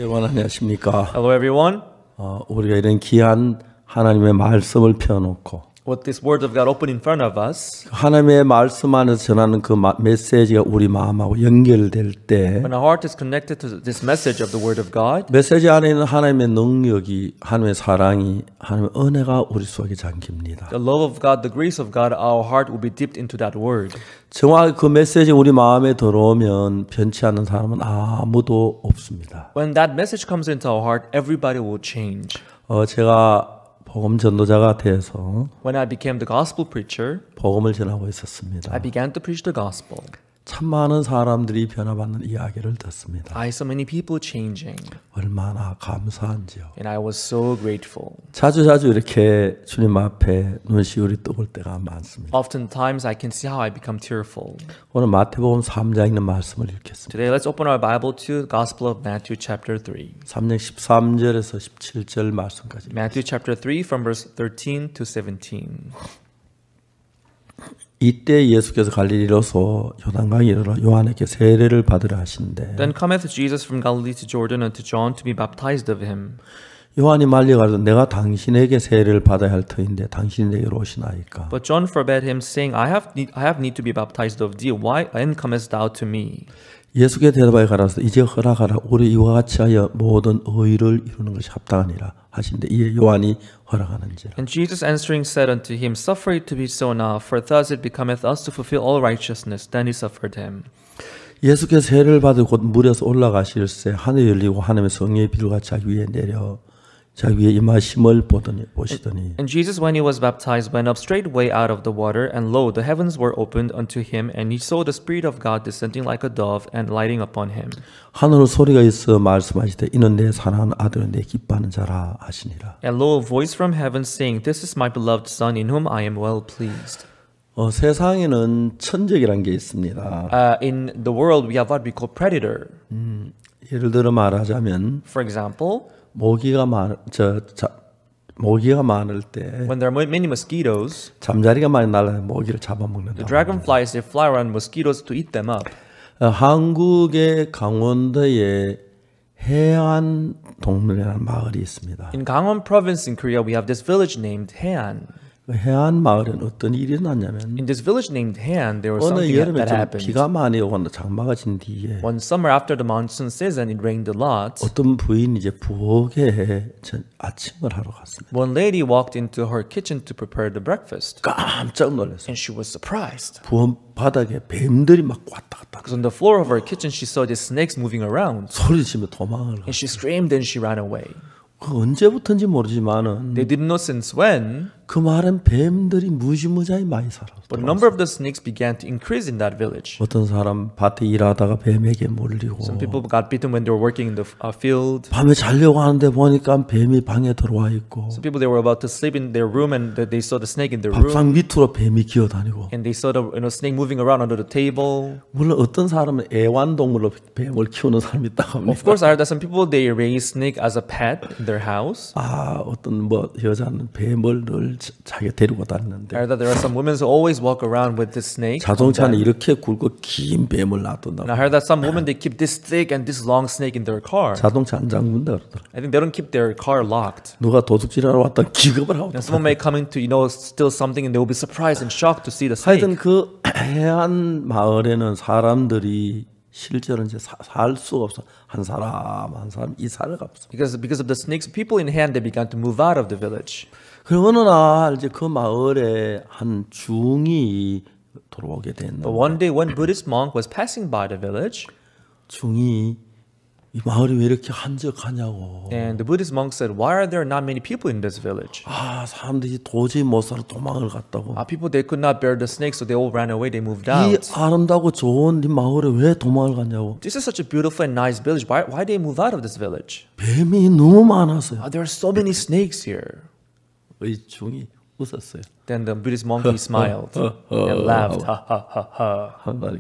여러분 안녕하십니까? Hello everyone. 우리가 이런 귀한 하나님의 말씀을 펴놓고 With this word of God open in front of us, 하나님의 말씀 안에서 전하는 그 메시지가 우리 마음하고 연결될 때 when our heart is connected to this message of the word of God, 메시지 안에 있는 하나님의 능력이 하나님의 사랑이 하나님의 은혜가 우리 속에 잠깁니다. the love of God, the grace of God, our heart will be dipped into that word. 정확히 그 메시지 우리 마음에 들어오면 변치 않는 사람은 아무도 없습니다. When that message comes into our heart, everybody will change. 제가 복음 전도자가 돼서 When I became the gospel preacher, 복음을 전하고 있었습니다. I began to preach the gospel. 참 많은 사람들이 변화받는 이야기를 듣습니다. I saw many people changing, 얼마나 감사한지요. and I was so grateful. 자주 이렇게 주님 앞에 눈시울이 뜨거울 때가 많습니다. Oftentimes, I can see how I become tearful. 오늘 마태복음 3장 있는 말씀을 읽겠습니다. Today, let's open our Bible to the Gospel of Matthew chapter 3. 3장 13절에서 17절 말씀까지. Matthew chapter 3 from verse 13 to 17. 이때 예수께서 갈릴리로서 요단강에 이르러 요한에게 세례를 받으라 하신대. Then cometh Jesus from Galilee to Jordan unto John to be baptized of him. 요한이 말려 가로되 내가 당신에게 세례를 받아야 할 터인데 당신이 내게로 오시나이까. But John forbade him, saying, I have need to be baptized of thee. Why then comest thou to me? 예수께 대답하여 가라사대 이제 허락하라. 우리 이와 같이 하여 모든 의를 이루는 것이 합당하니라 하신대. 이에 요한이 허락하는지라. And Jesus answering said unto him, Suffer it to be so now, for thus it becometh us to fulfill all righteousness. Then he suffered him. 예수께서 세례를 받으 곧 물에서 올라가실새 하늘이 열리고 하나님의 성령의 비둘기가 자기 위에 내려 자기 위에 임하심을 보시더니 And Jesus, when he was baptized, went up straightway out of the water, and lo, the heavens were opened unto him, and he saw the Spirit of God descending like a dove and lighting upon him. 하늘로 소리가 있어 말씀하시되 이는 내 사랑하는 아들은 내 기뻐하는 자라 하시니라. And lo, a voice from heaven saying, This is my beloved Son, in whom I am well pleased. 세상에는 천적이란 게 있습니다. In the world, we have what we call predator. 예를 들어 말하자면 For example, 모기가 많을 때 when there are many mosquitoes, 잠자리가 많이 날아요. 모기를 잡아먹는다. the dragonflies, they fly around mosquitoes to eat them up. 한국의 강원도에 해안 동문이라는 마을이 있습니다. In Gangwon province in Korea, we have this village named Haean. 해안 마을에는 어떤 일이 일어났냐면 In this village named Haean, there was 어느 something 여름에 that 좀 happened. 비가 많이 오고 장마가 진 뒤에 One summer after the monsoon season, it rained a lot. 어떤 부인이 이제 부엌에 아침을 하러 갔습니다. One lady walked into her kitchen to prepare the breakfast, 깜짝 놀랐어요. and she was surprised. 부엌 바닥에 뱀들이 막 왔다 갔다 Because on the floor of her kitchen, she saw these snakes moving around, 소리치며 도망을 and she screamed and she ran away. 언제부터인지 모르지만은 They didn't know since when, 그 마을엔 뱀들이 무지무지하게 많이 살았어요. but the number of the snakes began to increase in that village. 어떤 사람 밭에 일하다가 뱀에게 물리고 Some people got bitten when they were working in the field. 밤에 자려고 하는데 보니까 뱀이 방에 들어와 있고 Some people, they were about to sleep in their room, and they saw the snake in their room, 밥상 밑으로 뱀이 기어다니고 and they saw the snake moving around under the table. 물론 어떤 사람은 애완동물로 뱀을 키우는 사람이 있다고 Of 합니다. course, I heard that some people, they raise snake as a pet in their house. 어떤 여자는 뱀을 늘 자기가 데리고 다니는데 I heard that there are some women who always walk around with this snake. 자동차는 이렇게 굵고 긴 뱀을 놔둔다고. And I heard that some women, they keep this thick and this long snake in their car. 자동차 안 잠근다 그러더라고. I think they don't keep their car locked. 누가 도둑질하러 왔다 기겁을 하고. And someone may come in to, steal something, and they will be surprised and shocked to see the 하여튼 snake. 그 해안 마을에는 사람들이 실제로 이제 살 수가 없어. 한 사람 한 사람 이사를 갔어. Because of the snakes, people in Han, they began to move out of the village. 그리고 어느 날 이제 그 마을에 한 중이 들어오게 됐는데 But one day, one Buddhist monk was passing by the village, 중이 이 마을이 왜 이렇게 한적하냐고. and the Buddhist monk said, "Why are there not many people in this village?" 아, 사람들이 도저히 못 살아 도망을 갔다고. People, they could not bear the snakes, so they all ran away. They moved 이 out. 아름다고 좋은 이 마을에 왜 도망을 갔냐고. This is such a beautiful and nice village. Why they move out of this village? 뱀이 너무 많았어요. There are so many snakes here. 이 중이 웃었어요. Then the Buddhist monkey smiled and laughed. Ha ha ha ha. 한 말이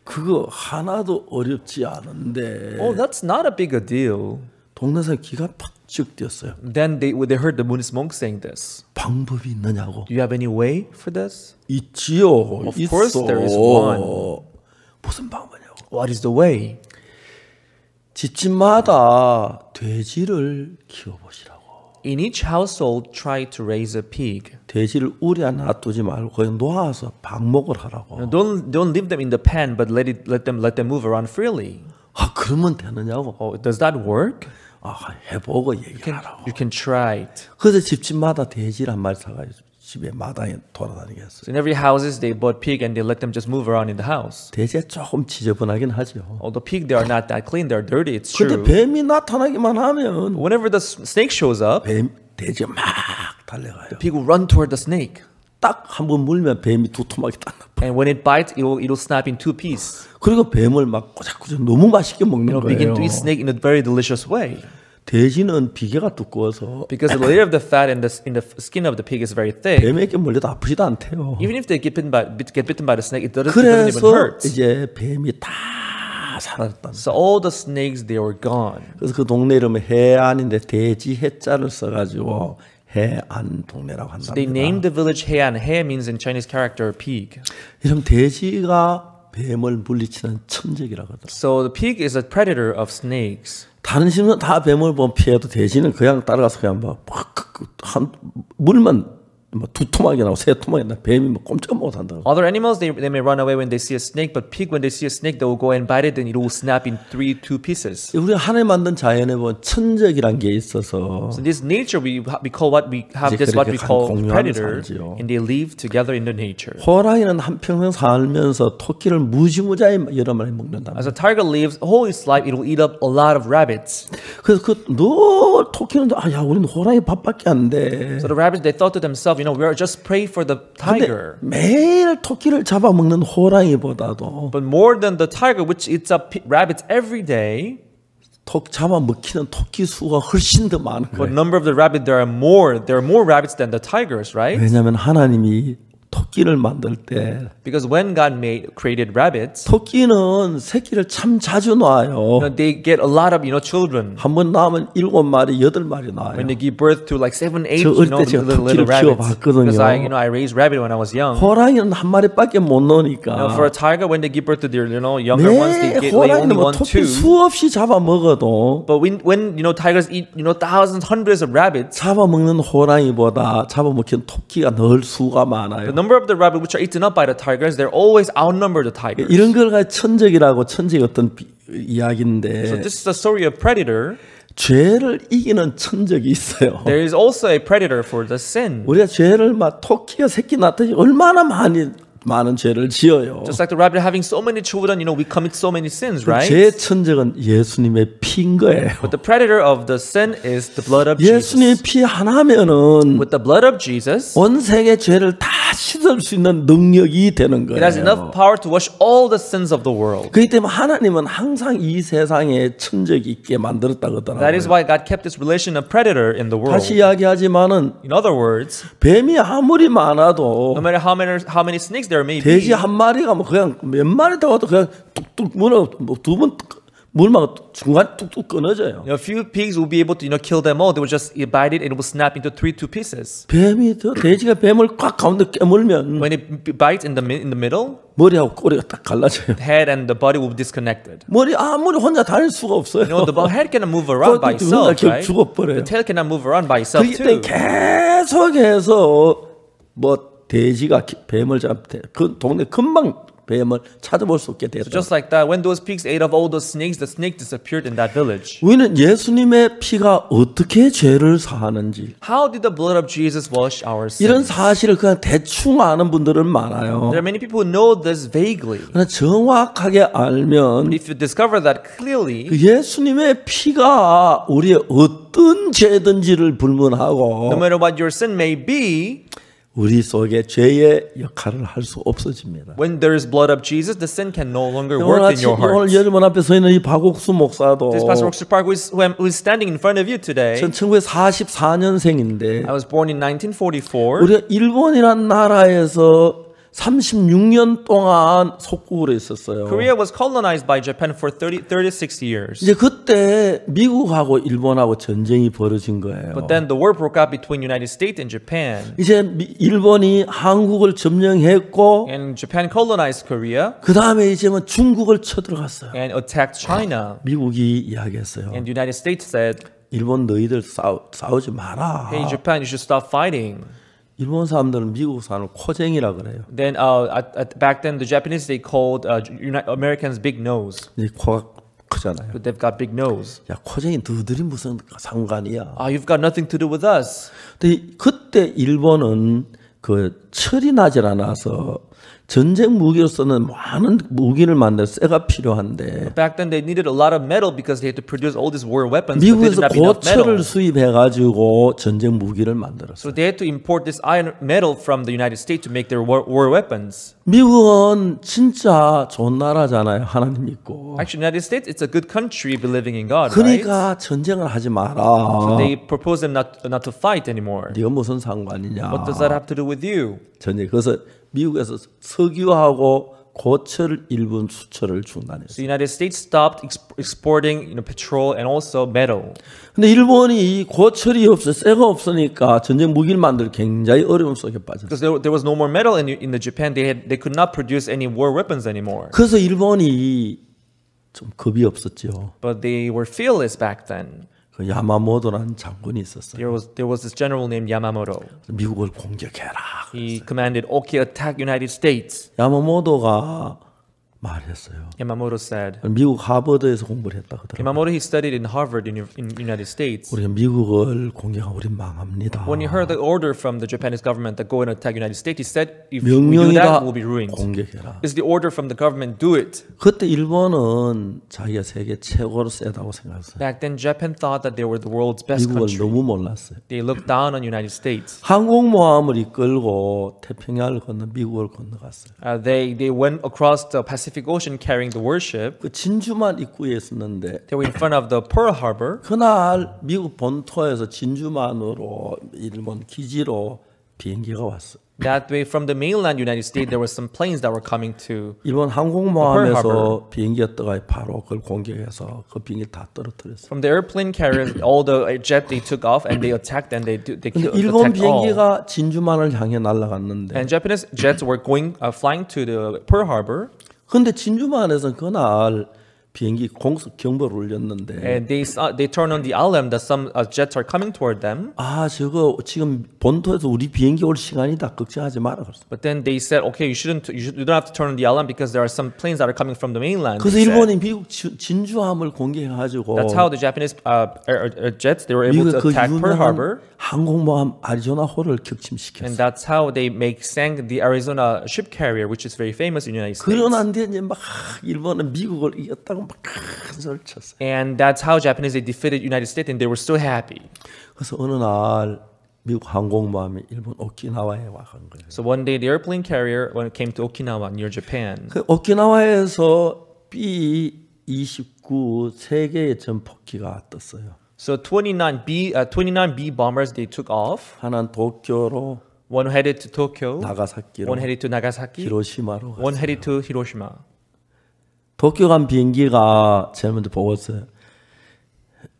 그거 하나도 어렵지 않은데 Oh, that's not a big a deal. 동네 사람 기가 팍쭉 뛰었어요. Then they heard the Buddhist monk saying this. 방법이 있느냐고. Do you have any way for this? 있지요. Of course 있어. there is one. 무슨 방법이냐고. What is the way? 집집마다 돼지를 키워보시라고. In each household, try to raise a pig. 돼지를 우리에 놔두지 말고 거기 놓아서 방목을 하라고. Don't leave them in the pen, but let them move around freely. 아, 그러면 되느냐고. Oh, does that work? 아, 해보고 얘기하라고. You can try it. 그래서 집집마다 돼지를 한 마리 사가지고 집에 마당에 돌아다니게 했어요. So in every houses, they bought pig and they let them just move around in the house. 돼지가 조금 지저분하긴 하죠. Although pig, they are not that clean. They're dirty. It's 근데 true. 뱀이 나타나기만 하면 Whenever the snake shows up, 돼지가 막 달려가요. pig will run toward the snake. 딱 한 번 물면 뱀이 두툼하게 딱 나빠. And when it bites, it'll snap in two pieces. 그리고 뱀을 막 꼬작꼬작 너무 맛있게 먹는 Begin 거예요. to eat snake in a very delicious way. 돼지는 비계가 두꺼워서 Because the layer of the fat in the skin of the pig is very thick. 뱀에게 물려도 아프지도 않대요. Even if they get bitten by the snake, it doesn't even 그래서 hurt. 이제 뱀이 다 사라졌다. So all the snakes, they were gone. 그래서 그 동네 이름은 해안인데 돼지 해자를 써가지고 해안 동네라고 한답니다. They named the village Heian. Hei means in Chinese character pig. 이런 돼지가 뱀을 물리치는 천적이라고 하더라고요. So the pig is a predator of snakes. 다른 식물은 다 뱀을 보면 피해도 돼지는 그냥 따라가서 그냥 한 물만 뭐 두토막이 나고 새 토막이 나 뱀이 뭐 꼼짝 못 한다고. Other animals, they may run away when they see a snake, but pig, when they see a snake, they will go and bite it, and it will snap in two pieces. 우리 하나님 만든 자연에 보면 천적이란 게 있어서 So this nature, we call what we have this what we call predator, and they live together in the nature. 호랑이는 한평생 살면서 토끼를 무지무지하게 여러 마리 먹는다. As a tiger lives all its life, it will eat up a lot of rabbits. 그래서 너 토끼는 야 우리는 호랑이 밥밖에 안 돼. So the rabbits, they thought to themselves, we are just prey for the tiger. 매일 토끼를 잡아먹는 호랑이보다도 But more than the tiger, which eats up rabbits every day, 잡아먹히는 토끼 수가 훨씬 더 많은 but 거예요. number of the rabbit, there are more rabbits than the tigers, right? 왜냐하면 하나님이 토끼를 만들 때 Because when God created rabbits, 토끼는 새끼를 참 자주 낳아요. they get a lot of children. 한 번 낳으면 7마리, 8마리 낳아요. When they give birth to like 7, 8, 저 어릴 때 little 제가 토끼를 rabbits. 키워봤거든요. Because I raised rabbit when I was young. 호랑이는 한 마리밖에 못 넣으니까 For a tiger, when they give birth to their younger ones, they 매 get lay 호랑이는 only 뭐 1, 토끼 2. 수없이 잡아먹어도 But when tigers eat thousands, hundreds of rabbits, 잡아먹는 호랑이보다 잡아먹힌 토끼가 늘 수가 the 많아요. number of the rabbits which are eaten up by the tigers, they're always outnumber the tigers. 이런 걸 가지고 천적이라고 천적의 어떤 So 이야기인데 this is the story of predator. 죄를 이기는 천적이 있어요. There is also a predator for the sin. 우리가 죄를 막 토끼가 새끼 낳듯이 얼마나 많은 죄를 지어요. Just like the rabbit having so many children, we commit so many sins, right? 죄 천적은 예수님의 피인 거예요. But the predator of the sin is the blood of Jesus. 예수님의 피 하나면은 With the blood of Jesus, 온 세계 죄를 다 씻을 수 있는 능력이 되는 it has 거예요. enough power to wash all the sins of the world. 그렇기 때문에 하나님은 항상 이 세상에 천적이 있게 만들었다고 That is 하더라고요. why God kept this relation of predator in the world. 다시 이야기하지만은 In other words, 뱀이 아무리 많아도 no matter how many snakes there may 돼지 be, 한 마리가 뭐 그냥 몇 마리 더 와도 그냥 뚝뚝 물어 두 번 물만 중간 뚝뚝 끊어져요. a few pigs will be able to kill them all. They will just bite it and it will snap into two pieces. 돼지가 뱀을 꽉 가운데 깨물면 When it bites in the middle, 머리하고 꼬리가 딱 갈라져요. head and the body will be disconnected. 머리 아무리 혼자 다닐 수가 없어요. The head cannot move around by itself, right? 죽어버려요. The tail cannot move around by itself 그렇기 때문에 too. 계속해서 뭐 돼지가 뱀을 잡대 그 동네 금방 뱀을 찾아볼 수 없게 So 됐다. just like that, when those pigs ate of all those snakes, the snake disappeared in that village. 우리는 예수님의 피가 어떻게 죄를 사하는지 How did the blood of Jesus wash our 이런 sins? 사실을 그냥 대충 아는 분들은 많아요. There are many people who know this vaguely. 그러나 정확하게 알면 If you discover that clearly, 그 예수님의 피가 우리의 어떤 죄든지를 no 불문하고 matter what your sin may be, 우리 속에 죄의 역할을 할 수 없어집니다. when there is blood of Jesus, the sin can no longer 오늘 work in 아침 your heart. 오늘 여러분 앞에 서 있는 이 박옥수 목사도 This Pastor Oxford Park, who is standing in front of you today, 전 1944년생인데 I was born in 1944. 우리가 일본이란 나라에서 36년 동안 속국으로 있었어요. Korea was colonized by Japan for 36 years. 이제 그때 미국하고 일본하고 전쟁이 벌어진 거예요. But then the war broke out between United States and Japan. 이제 일본이 한국을 점령했고 And Japan colonized Korea 그 다음에 이제 뭐 중국을 쳐들어갔어요. and attacked China. 미국이 이야기했어요. And the United States said, 일본 너희들 싸우지 마라. hey, Japan, you should stop fighting. 일본 사람들은 미국 사람을 코쟁이라 그래요. Then back then, the Japanese, they called Americans big nose. 이 코가 크잖아요. But they've got big nose. 야 코쟁이 너희들이 무슨 상관이야. You've got nothing to do with us. 근데 그때 일본은 그 철이 나질 않아서 전쟁 무기로서는 많은 무기를 만들 쇠가 필요한데 Back then, they needed a lot of metal because they had to produce all these war weapons. But they 미국에서 didn't have enough 고철을 metal. 수입해 가지고 전쟁 무기를 만들었어요. So they had to import this iron metal from the United States to make their war weapons. 미국은 진짜 좋은 나라잖아요. 하나님 믿고. Actually, United States, it's a good country believing in God, right? 그러니까 전쟁을 하지 So 마라. they proposed them not to fight anymore. 네가 무슨 상관이냐. What does that have to do with you? 전쟁. 그래서 미국에서 석유하고 고철 일본 수출을 중단했어요. The United States stopped exporting, petrol and also metal. 근데 일본이 이 고철이 없어, 쇠가 없으니까 전쟁 무기를 만들 굉장히 어려움 속에 빠졌어요. Because there was no more metal in the Japan, they could not produce any war weapons anymore. 그래서 일본이 좀 겁이 없었죠. But they were fearless back then. 그 야마모토라는 장군이 있었어요. There was this general named Yamamoto. 미국을 공격해라. He commanded, okay, attack United States. 야마모토가 말했어요. Yamamoto said. 미국 하버드에서 공부를 했다 그러더라고요. Yamamoto, he studied in Harvard in United States. 우리가 미국을 공격하면 우리 망합니다. When he heard the order from the Japanese government that go and attack United States, he said, if we do that, 명령이다. we'll be ruined. 공격해라. It's the order from the government, do it. 그때 일본은 자기가 세계 최고로 세다고 생각했어요. Back then, Japan thought that they were the world's best 미국을 country. 너무 몰랐어요. They looked down on United States. 항공모함을 이끌고 태평양을 건너 미국을 건너갔어요. They went across the Pacific Ocean carrying the warship. 그 진주만 입구에 있었는데 They were in front of the Pearl Harbor. 그날 미국 본토에서 진주만으로 일본 기지로 비행기가 왔어. That way, from the mainland United States, there were some planes that were coming to. 일본 Pearl 항공모함에서 비행기가 떠가 바로 그걸 공격해서 그 비행기 다 떨어뜨렸어요. From the airplane carriers, all the jet they took off and they attacked and they 근데 killed, 일본 attacked all. 비행기가 진주만을 향해 날아갔는데 And Japanese jets were flying to the Pearl Harbor. 근데 진주만에서 그날 비행기 공습 경보를 울렸는데 And they turned on the alarm that some jets are coming toward them. 아 저거 지금 본토에서 우리 비행기 올 시간이다 걱정하지 마라 그랬어. But then they said, okay, you don't have to turn on the alarm because there are some planes that are coming from the mainland. 그래서 they said. 일본이 미국 진주함을 공격해가지고 That's how the Japanese jets they were able 미국의 to 그 attack Pearl Harbor. 유명한 항공모함 아리조나호를 And 격침시켰어. that's how they sank the Arizona ship carrier, which is very famous in the United States. 그러는데 이제 막 일본은 미국을 이겼다고 막 큰 소리를 쳤어요. And that's how Japanese they defeated United States, and they were so happy. 그래서 어느 날 미국 항공모함이 일본 오키나와에 와간 거예요. So one day the airplane carrier, when it came to Okinawa near Japan, 그 오키나와에서 B-29 세 개의 전폭기가 떴어요. so 29B bombers they took off. 하나는 도쿄로, One headed to Tokyo, 나가사키로, one headed to Nagasaki, 히로시마로 one 갔어요. headed to Hiroshima. 도쿄 간 비행기가 제일 먼저 보고서요.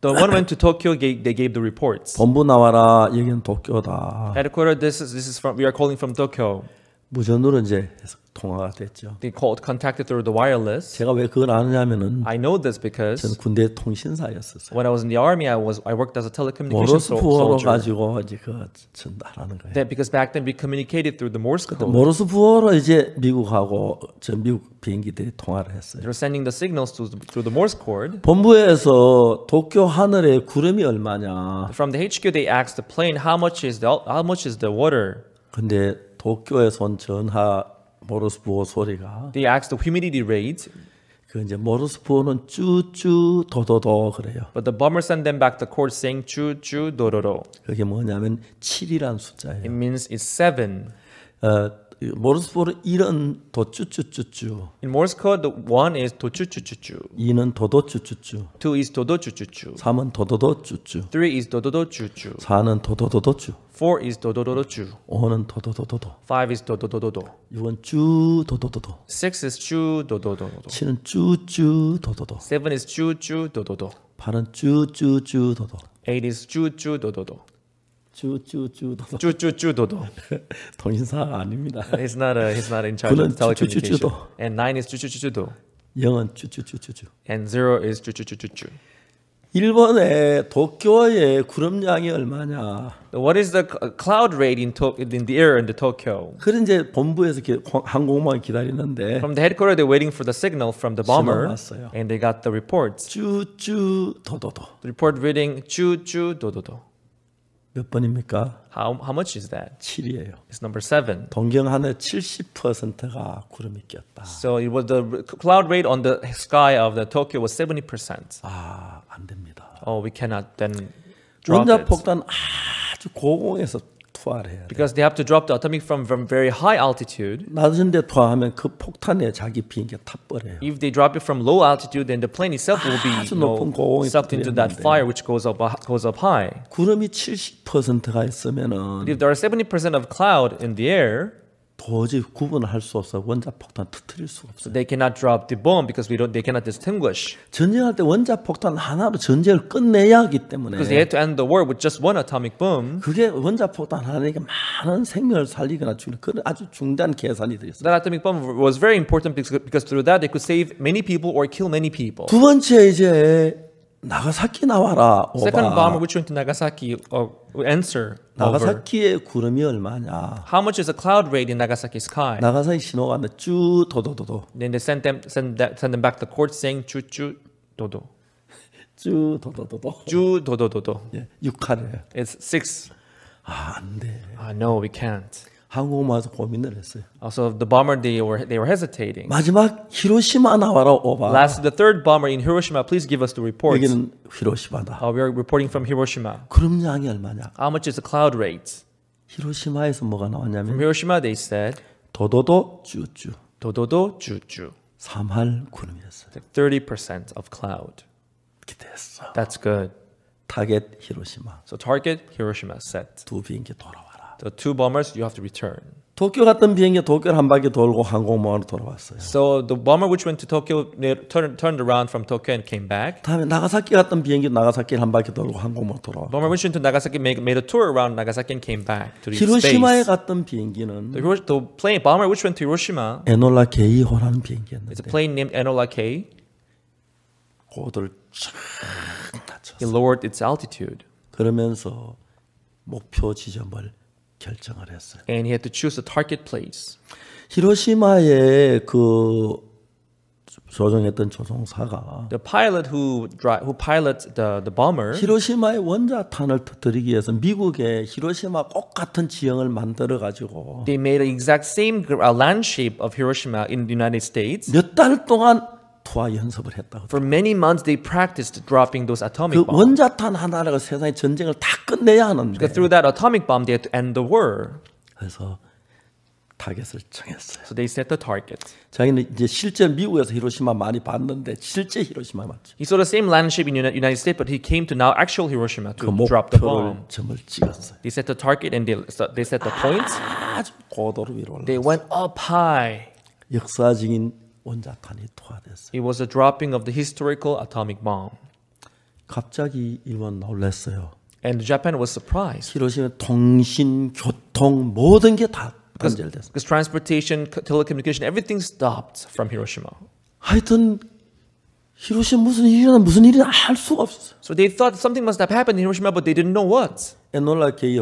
The one went to Tokyo. They gave the reports. 본부 나와라. 여기는 도쿄다. Headquarters. This is from. We are calling from Tokyo. 무전으로 이제 통화가 됐죠. They contacted through the wireless. 제가 왜 그걸 아느냐면은 I know this 저는 because 군대 통신사였었어요. when I was in the army, I worked as a telecommunications 모르스 부호로 soldier. 가지고 이제 그 전달하는 거예요. That because back then we communicated through the Morse code. 모르스 부호로 이제 미국하고 저 미국 비행기들이 통화를 했어요. They were sending the signals through the Morse cord. 본부에서 도쿄 하늘에 구름이 얼마냐. From the HQ, they asked the plane how much is the water. 근데 도쿄에서 온 전하 모르스 부호 소리가 They asked the humidity rate, 그 이제 모르스 부호는 쭈쭈 도도도 그래요. but the bomber sent them back the cord saying chu chu dororo. 그게 뭐냐면 7이란 숫자예요. It means it's 7. 모르스 부호는 1은 도쭈쭈쭈쭈, In Morse code, the 1 is tochuchuchuchu, 2는 도도쭈쭈쭈, 2 is dodochuchuchu, 3은 도도도쭈쭈, 3 is dododochuchu, 4는 도도도도쭈, 4 is dododochu, 5는 도도도도도, 5 is dododododo, 6은 쭈 도도도도, 6 is chu dodododo, 7은 쭈쭈 도도도, 7 is chu chu dododo, 8은 쭈쭈쭈 도도, 8 is chu chu dododo, 쭈쭈쭈 도도. chu chu chu dodo. 통신사가 아닙니다. He's not in charge 그는 of telecommunication. 쭈쭈쭈쭈도. And 9 is chu chu chu chu do, 0은 쭈쭈쭈쭈쭈. and 0 is chu chu chu chu chu. 일본의 도쿄의 구름량이 얼마냐? What is the cloud rate in the air in the Tokyo? 그런 이제 본부에서 항공모함 기다리는데 From the headquarters, they're waiting for the signal from the bomber, 신호가 왔어요. and they got the reports. 쭈쭈 도도도. The report reading chu chu dododo. 몇 번입니까? How much is that? 7이에요. It's number 7. 동경 하늘 70%가 구름이 꼈다. So it was the cloud rate on the sky of the Tokyo was 70%. 아, 안 됩니다. Oh, we cannot then drop it. 원자폭탄 아주 고공에서 투하를 해야 돼. Because they have to drop the atomic from very high altitude. 낮은 데 투하하면 그 폭탄에 자기 비행기가 타버려요. If they drop it from low altitude, then the plane itself will be 아주 높은 고공에 sucked into that 터뜨렸는데. fire which goes up high. 구름이 70%가 있으면은 If there are 70% of cloud in the air, 도저히 구분을 할 수 없어. 원자폭탄 터뜨릴 수가 없어요. they cannot drop the bomb because they cannot distinguish. 전쟁할 때 원자폭탄 하나로 전쟁을 끝내야 하기 때문에 Because they had to end the war with just one atomic bomb. 그게 원자폭탄 하나니까 많은 생명을 살리거나 죽이는 그런 아주 중대한 계산이 들었어요. That atomic bomb was very important because through that they could save many people or kill many people. 두 번째 이제 나가사키 나와라. Second 오바. bomber which went to Nagasaki answer over. 나가사키의 구름이 얼마냐? How much is the cloud rate in Nagasaki sky? 나가사키 신호가 왔는데 쭉 도도도도 Then they send them back the court saying chu chu dodo. 쭉 도도도도. Ju dodo dodo. 예, 6칼이에요. It's 6. 아, 안 돼. No, we can't. 항공모함에서 고민을 했어요. Also, the bomber they were hesitating. 마지막 히로시마 나와라 오바. Last, the third bomber in Hiroshima. Please give us the reports. 여기는 히로시마다. We are reporting from Hiroshima. 구름량이 얼마냐? How much is the cloud rate? 히로시마에서 뭐가 From 나왔냐면 Hiroshima, they said 도도도 쭈쭈 dododo juju. 3할 구름이었어요. 30% of cloud. 이렇게 됐어. That's good. 타겟 히로시마. So target Hiroshima set. 두 비행기 돌아와라. The 2 bombers you have to return. 도쿄 갔던 비행기 도쿄를 한 바퀴 돌고 항공모함으로 돌아왔어요. So the bomber which went to Tokyo they turned around from Tokyo and came back. 다음에 나가사키 갔던 비행기 나가사키를 한 바퀴 돌고 항공모함으로 돌아와. Bomber which went to Nagasaki made a tour around Nagasaki and came back to the 히로시마에 space. 갔던 비행기는 The plane bomber which went to Hiroshima 에놀라 게이호라는 is a 비행기였는데 plane named Enola K. 고도를 쫙 It 낮췄어. lowered its altitude 그러면서 목표 지점을 결정을 했어요. and he had to choose a target place. 히로시마에 그 조종했던 조종사가 The pilot who piloted the bomber, 히로시마의 원자탄을 터뜨리기 위해서 미국의 히로시마 꼭 같은 지형을 만들어 가지고 they made an exact same land shape of Hiroshima in the United States. 몇 달 동안 투하 연습을 했다고. For many months, they practiced dropping those 그 atomic bombs. 원자탄 하나가 세상의 전쟁을 다 끝내야 하는데 Because through that atomic bomb, they had to end the war. 그래서 타겟을 정했어요. So they set the target. 자기는 이제 실제 미국에서 히로시마 많이 봤는데 실제 히로시마 맞죠? He saw the same land shape in the United States, but he came to now actual Hiroshima 그 to drop the 목표를 bomb. 점을 찍었어요. They set the target and they set the point. 아주 고도로 위로 They 올라. went up high. 역사적인 원자탄이 투하됐어요. It was the dropping of the historical atomic bomb. 갑자기 일본 놀랐어요. And Japan was surprised. 히로시마 통신, 교통 모든 게 다 단절됐어. Because transportation, telecommunication, everything stopped from Hiroshima. 하여튼 히로시마 무슨 일이나 알 수가 없었어. So they thought something must have happened in Hiroshima, but they didn't know what. 에놀라 K의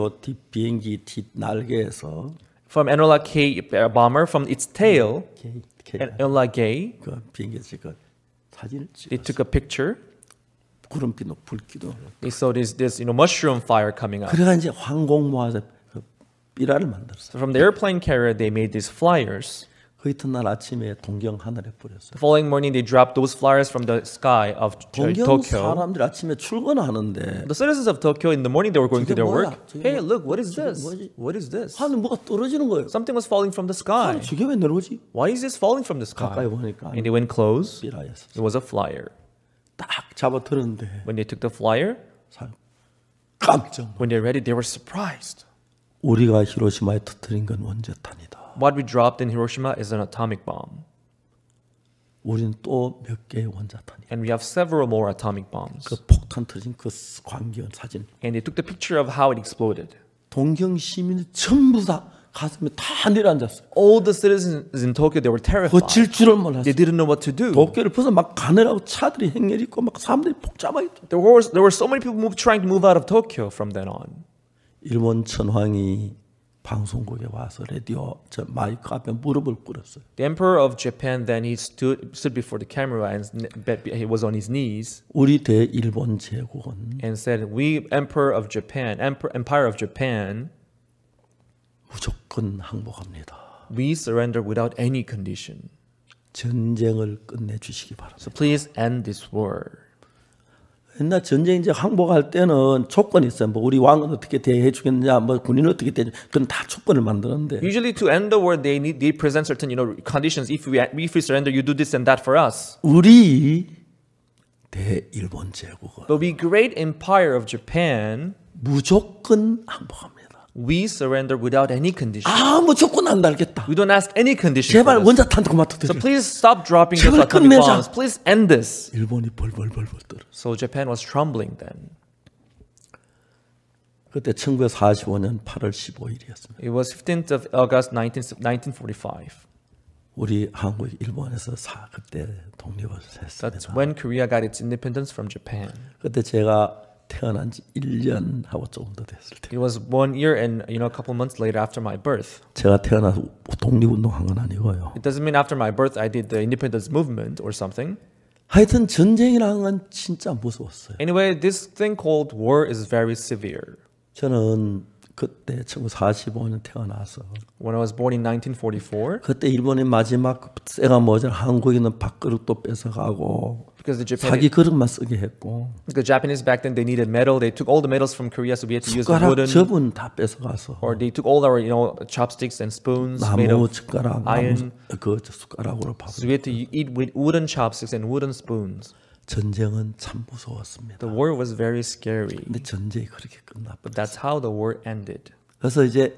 비행기 뒷 날개에서 From Enola K bomber, from its tail, K Enola Gay, 그 비행기에서 그 사진을 they 찍었어. took a picture. 구름빛 불기도. They saw this mushroom fire coming up. 그래가 이제 항공모함에서 그 삐라를 만들었어. So from the airplane carrier, they made these flyers. 그 이튿날 아침에 동경 하늘에 뿌렸어. The following morning, they dropped those flyers from the sky of 동경 Tokyo. 사람들이 아침에 출근하는데 The citizens of Tokyo, in the morning, they were going to 저게 their 뭐야? work. 저게 Hey, 뭐- look, what is 저게 this? 뭐지? What is this? 하늘 뭐가 떨어지는 거예요. Something was falling from the sky. 저게 왜 내려오지? Why is this falling from the 가까이 sky? 보니까 And they went close. 삐라였어. It was a flyer. 딱 잡아 들었는데 When they took the flyer, 깜짝. when they read it, they were surprised. 우리가 히로시마에 터뜨린 건 원자탄이다. What we dropped in Hiroshima is an atomic bomb. 우리는 또 몇 개의 원자탄이. And we have several more atomic bombs. 그 폭탄 터진 그 광경 사진. And they took the picture of how it exploded. 동경 시민이 전부 다 가슴에 다 내려앉았어. All the citizens in Tokyo, they were terrified. 버틸 줄을 몰랐어. They didn't know what to do. 도쿄를 벗어 막 가느라고 차들이 행렬 있고 막 사람들이 복잡하게 있어. There were so many people trying to move out of Tokyo from then on. 일본 천황이 방송국에 와서 라디오 저 마이크 앞에 무릎을 꿇었어요. The emperor of Japan then he stood before the camera and he was on his knees 우리 대일본 제국은 and said, "We Empire of Japan, 무조건 항복합니다. we surrender without any condition. 전쟁을 끝내주시기 바랍니다. So please end this war." 옛날 전쟁 이제 항복할 때는 조건이 있어요. 뭐 우리 왕은 어떻게 대해 주겠느냐, 뭐 군인은 어떻게 대해, 그건 다 조건을 만드는데 Usually, to end the war, they present certain conditions. If we surrender, you do this and that for us. 우리 대일본 제국은 But we great empire of Japan, 무조건 항복합니다. we surrender without any condition. 아무 조건 안 달겠다. We don't ask any condition. 제발 For this. 원자탄 그만 So 터뜨려. please stop dropping those 제발 atomic 끝내자. bombs. Please end this. 일본이 벌벌벌벌 떨어. So Japan was trembling then. 그때 1945년 8월 15일이었습니다. It was 15th of August 1945. 우리 한국 일본에서 그때 독립을 That's 했습니다. when Korea got its independence from Japan. 그때 제가 태어난 지 1년 하고 조금 더 됐을 때. It was 1 year and a couple months later after my birth. 제가 태어나서 독립운동한 건 아니고요. It doesn't mean after my birth I did the independence movement or something. 하여튼 전쟁이라는 건 진짜 무서웠어요. Anyway, this thing called war is very severe. 저는 그때 1945년 태어나서 When I was born in 1944, 그때 일본의 마지막 쇠가 모자라 한국인은 밥그릇도 뺏어가고 because 사기 그릇만 쓰게 했고 the Japanese back then they needed metal. They took all the metals from Korea, so we had to use 숟가락 wooden, 접은 다 뺏어가서 or they took all our chopsticks and spoons made 나무 of 숟가락 iron. 그 숟가락으로 밥을. So we had to eat with wooden chopsticks and wooden spoons. 전쟁은 참 무서웠습니다. The war was very scary, 근데 전쟁이 그렇게 끝나버렸어요. but that's how the war ended. 그래서 이제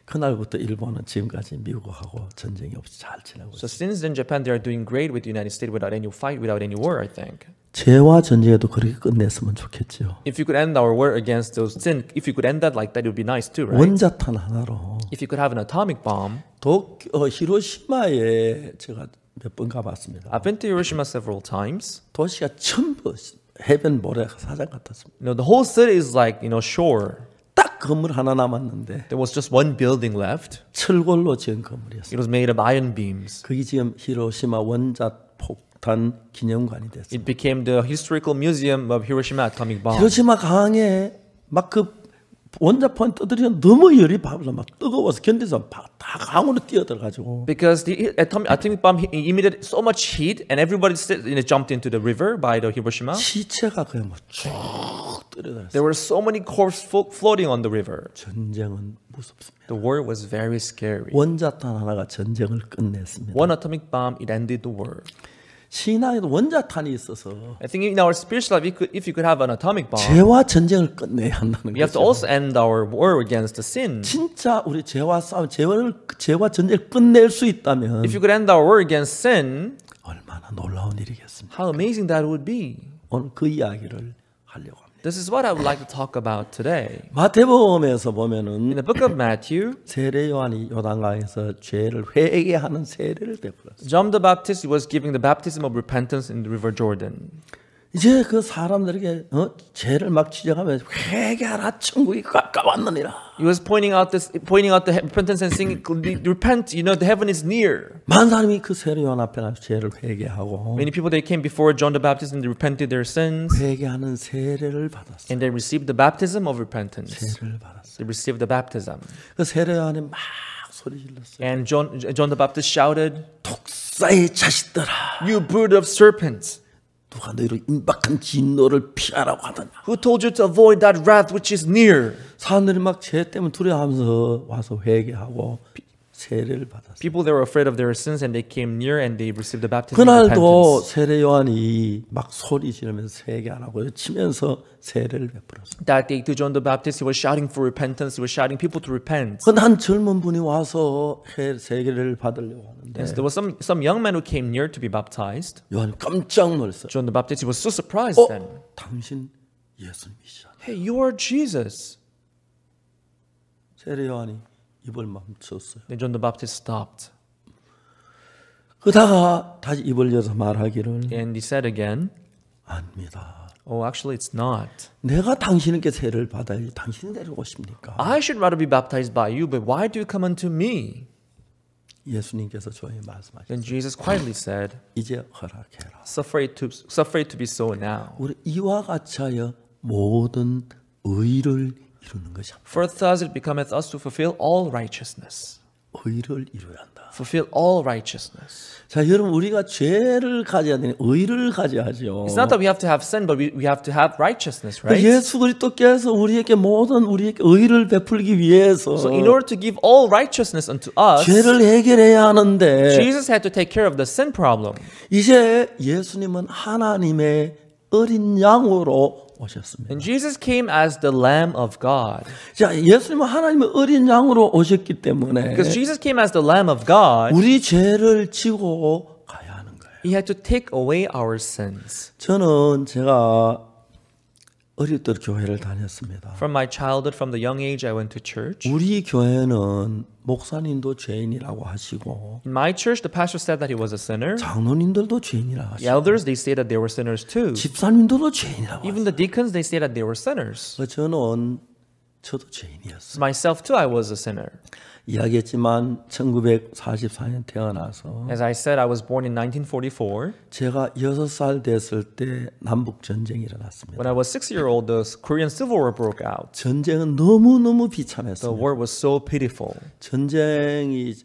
그날부터 일본은 지금까지 미국하고 전쟁이 없이 잘 지내고 So 있어요. since then, Japan, they are doing great with the United States without any fight, without any war, I think. 죄와 전쟁에도 그렇게 끝냈으면 좋겠죠. If you could end our war against those sin, if you could end that like that, it would be nice too, right? 원자탄 하나로 If you could have an atomic bomb. 히로시마에 제가 몇 번 가봤습니다. I've been to Hiroshima several times. 도시가 전부 해변 모래 사장 같았습니다. The whole city is like, shore. 딱 건물 하나 남았는데 There was just one building left. 철골로 지은 건물이었어요. It was made of iron beams. 그게 지금 히로시마 원자폭탄 기념관이 됐어요. It became the historical museum of Hiroshima atomic bomb. 히로시마 강에 막 그 원자폭탄 떠들이면 너무 열이 받아서 막 뜨거워서 견디서 다 강으로 뛰어들어가지고 Because the atomic bomb emitted so much heat, and everybody jumped into the river by the Hiroshima. 시체가 그냥 뭐쭉 떨어졌어요. There were so many corpses floating on the river. 전쟁은 무섭습니다. The war was very scary. 원자탄 하나가 전쟁을 끝냈습니다. One atomic bomb, it ended the war. 신앙에도 원자탄이 있어서 I think in our spiritual life, if you could have an atomic bomb, 죄와 전쟁을 끝내야 한다는 we have to 거죠. also end our war against the sin. 진짜 우리 죄와 싸움, 죄와 전쟁을 끝낼 수 있다면 If you could end our war against sin, 얼마나 놀라운 일이겠습니까? how amazing that would be. 오늘 그 이야기를 하려고 합니다. This is what I would like to talk about today. 마태복음에서 In 보면은 the book of Matthew, 세례 요한이 요단강에서 죄를 회개하는 세례를 베풀었어요. John the Baptist was giving the baptism of repentance in the river Jordan. 이제 그 사람들에게 죄를 막 지적하면 회개하라 천국이 가까웠느니라. He was pointing out the repentance and saying, repent, you know, the heaven is near. 많은 사람이 그 세례 요한 앞에 나서 죄를 회개하고 Many people, they came before John the Baptist and they repented their sins 회개하는 세례를 받았어요. and they received the baptism of repentance. 세례를 받았어요. They received the baptism. 그 세례 요한이 막 소리 질렀어요. And John the Baptist shouted, 독사의 자식들아, you brood of serpents, 누가 너희를 임박한 진노를 피하라고 하더냐. who told you to avoid that wrath which is near? 사람들이 막 죄 때문에 두려워하면서 와서 회개하고 세례를 받았어요. People, they were afraid of their sins and they came near and they received the baptism of 그날도 repentance. 세례 요한이 막 소리 지르면서 회개하라고 치면서 세례를 베풀었어요. That day to John the Baptist, he was shouting for repentance. He was shouting people to repent. 한 젊은 분이 와서 세례를 받으려고 하는데 And so there was some young man who came near to be baptized. 요한이 깜짝 놀랐어요. John the Baptist, he was so surprised then. 당신 예수님이시잖아. Hey, you are Jesus. 세례 요한이 입을 멈췄어요. Then John the Baptist stopped. 그러다가 다시 입을 열어서 말하기를 And he said again, 아닙니다. oh, actually it's not. 내가 당신에게 세례를 받아야지 당신이 데리고 오십니까? I should rather be baptized by you, but why do you come unto me? 예수님께서 조용히 말씀하셨어요. Then Jesus quietly said, 이제 허락해라. suffer it to be so now. 우리 이와 같이 하여 모든 의를 이루는 것이 For thus it becometh us to fulfill all righteousness. 의를 이루어야 한다. Fulfill all righteousness. 자, 여러분 우리가 죄를 가져야 되니 의를 가져야죠. It's not that we have to have sin, but we have to have righteousness, right? 예수 그리스도께서 우리에게 의를 베풀기 위해서 So in order to give all righteousness unto us, 죄를 해결해야 하는데 Jesus had to take care of the sin problem. 이제 예수님은 하나님의 어린 양으로 오셨습니다. And Jesus came as the Lamb of God. 자, 예수님은 하나님의 어린 양으로 오셨기 때문에 Because Jesus came as the Lamb of God, 우리 죄를 지고 가야 하는 거예요. He had to take away our sins. 저는 제가 어릴 때 교회를 다녔습니다. From my childhood, from the young age, I went to church. 우리 교회는 목사님도 죄인이라고 하시고 In my church, the pastor said that he was a sinner. 장로님들도 죄인이라고 The 하시고 elders, they say that they were sinners too. 집사님들도 죄인이라고 Even the deacons, they say that they were sinners. 하시고 저도 죄인이었어요. Myself too, I was a sinner. 이야기했지만 1944년 태어나서 As I said, I was born in 1944. 제가 6살 됐을 때 남북 전쟁이 일어났습니다. When I was 6-year-old, the Korean Civil War broke out. 전쟁은 너무너무 The 비참했습니다. war was so pitiful. 전쟁이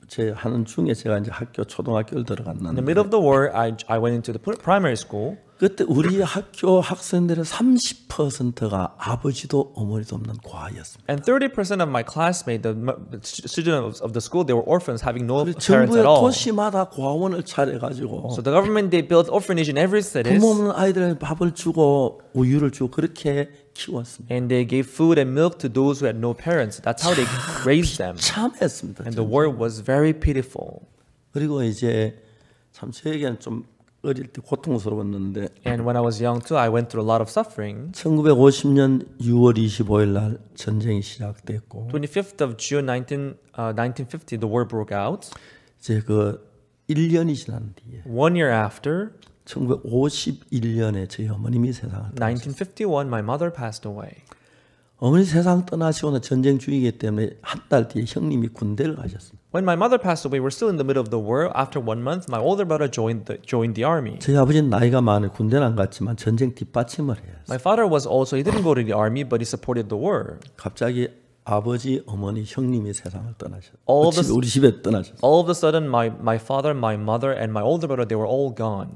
제 하는 중에 제가 이제 초등학교를 In the 들어갔는데 middle of the war, I went into the primary school. 그때 우리 학교 학생들의 30%가 아버지도 어머니도 없는 과였습니다. And 30% of my classmates, the students of the school, they were orphans having no parents 정부의 at all. 도시마다 과원을 차려가지고 So the government, they built orphanage in every city. 부모 없는 아이들에게 밥을 주고 우유를 주고 그렇게 키웠습니다. And they gave food and milk to those who had no parents. That's how they raised them. 참했습니다. And the war was very pitiful. 그리고 이제 참 저에게는 좀 어릴 때 고통스러웠는데 And when I was young too, I went through a lot of suffering. 1950년 6월 25일 날 전쟁이 시작됐고 25th of June 1950, the war broke out. 이제 그 1년이 지난 뒤에 1 year after, 1951년에 저희 어머님이 세상을 떠나셨어요. 1951, my mother passed away. 어머니 세상 떠나시고는 전쟁 중이기 때문에 한 달 뒤에 형님이 군대를 가셨습니다. When my mother passed away, we're still in the middle of the war. After 1 month, my older brother joined the army. 저희 아버지는 나이가 많아 군대는 안 갔지만 전쟁 뒷받침을 해요. My father was also, he didn't go to the army, but he supported the war. 갑자기 아버지, 어머니, 형님이 세상을 떠나셨어요. All of 우리 집에 떠나셨어요. All of a sudden, my father, my mother, and my older brother, they were all gone.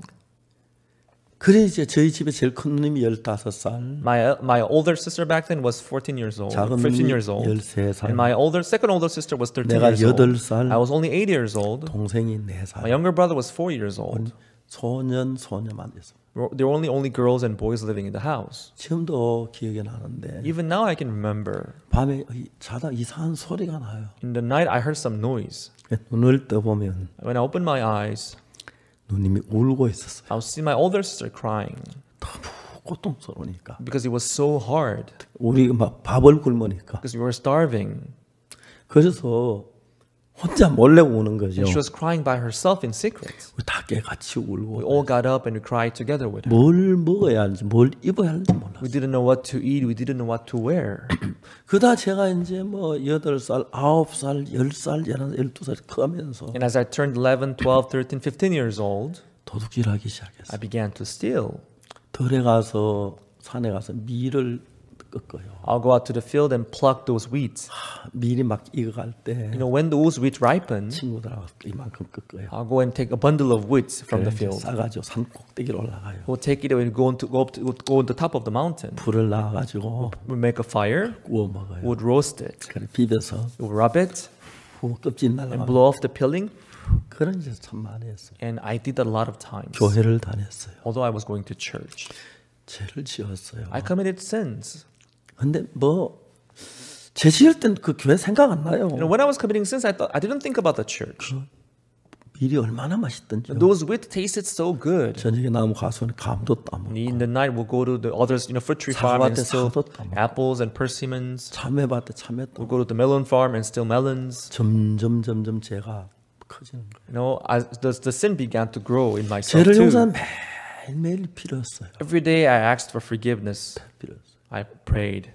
그래 이제 저희 집에 제일 큰 누님이 15살, My older sister back then was 14 years old, 작은 15 누님이 years old. 13살, And my second older sister was 13 내가 years old. 8살, I was only 8 years old. 동생이 My 4살. younger brother was 4 years old. 소녀만 됐어요. There were only girls and boys living in the house. 지금도 기억이 나는데 Even now I can remember. 밤에 자다 이상한 소리가 나요. In the night I heard some noise. 눈을 떠보면 When I opened my eyes, 누님이 울고 있었어요. I would see my older sister crying. 고통스러우니까. because it was so hard, 우리가 막 밥을 굶으니까. because we were starving. 그래서 혼자 몰래 우는 거죠. And she was crying by herself in secret. 우리 다 깨같이 We 울고 all got up and we cried together with her. 뭘 먹어야 하는지 뭘 입어야 하는지 몰랐어요. We didn't know what to eat. We didn't know what to wear. 그러다 제가 이제 뭐 8살, 9살, 10살, 11살, 12살 커면서 And as I turned 11, 12, 13, 15 years old, 도둑질하기 시작했어요. I began to steal. 들에 가서 산에 가서 밀을 꺾어요. I'll go out to the field and pluck those wheats. 밀이 막 익어갈 때 You know, when those wheat ripen, 친구들하고 이만큼 꺾어요. I'll go and take a bundle of wheats from the field. 싸가지고 산 꼭대기로 올라가요. We'll take it and go on the top of the mountain. 불을 놔가지고 We'll make a fire. 구워 먹어요. We'll roast it. 그래 비벼서 We'll rub it 후 껍질 and 날라가. blow off the peeling. 그런 짓 참 많이 했어요. And I did that a lot of times. 교회를 다녔어요. Although I was going to church, 죄를 지었어요. I committed sins. 근데 뭐 죄 지을 땐 그 교회 생각 안 나요. You know, when I was committing sins, I didn't think about the church. 밀이 얼마나 맛있던지. Those wheat tasted so good. 저녁에 나무 가수는 감도 따먹고 In the night, we'll go to the others, fruit tree farm and 사과밭에 steal 사과도 따먹고 apples and persimmons. 참외밭에 참외 따. We'll go to the melon farm and steal melons. 점점 죄가 커지는 거예요. You know, as the sin began to grow in myself 죄를 too. 용서는 매일매일 필요했어요. Every day I asked for forgiveness. 필요했어요. I prayed.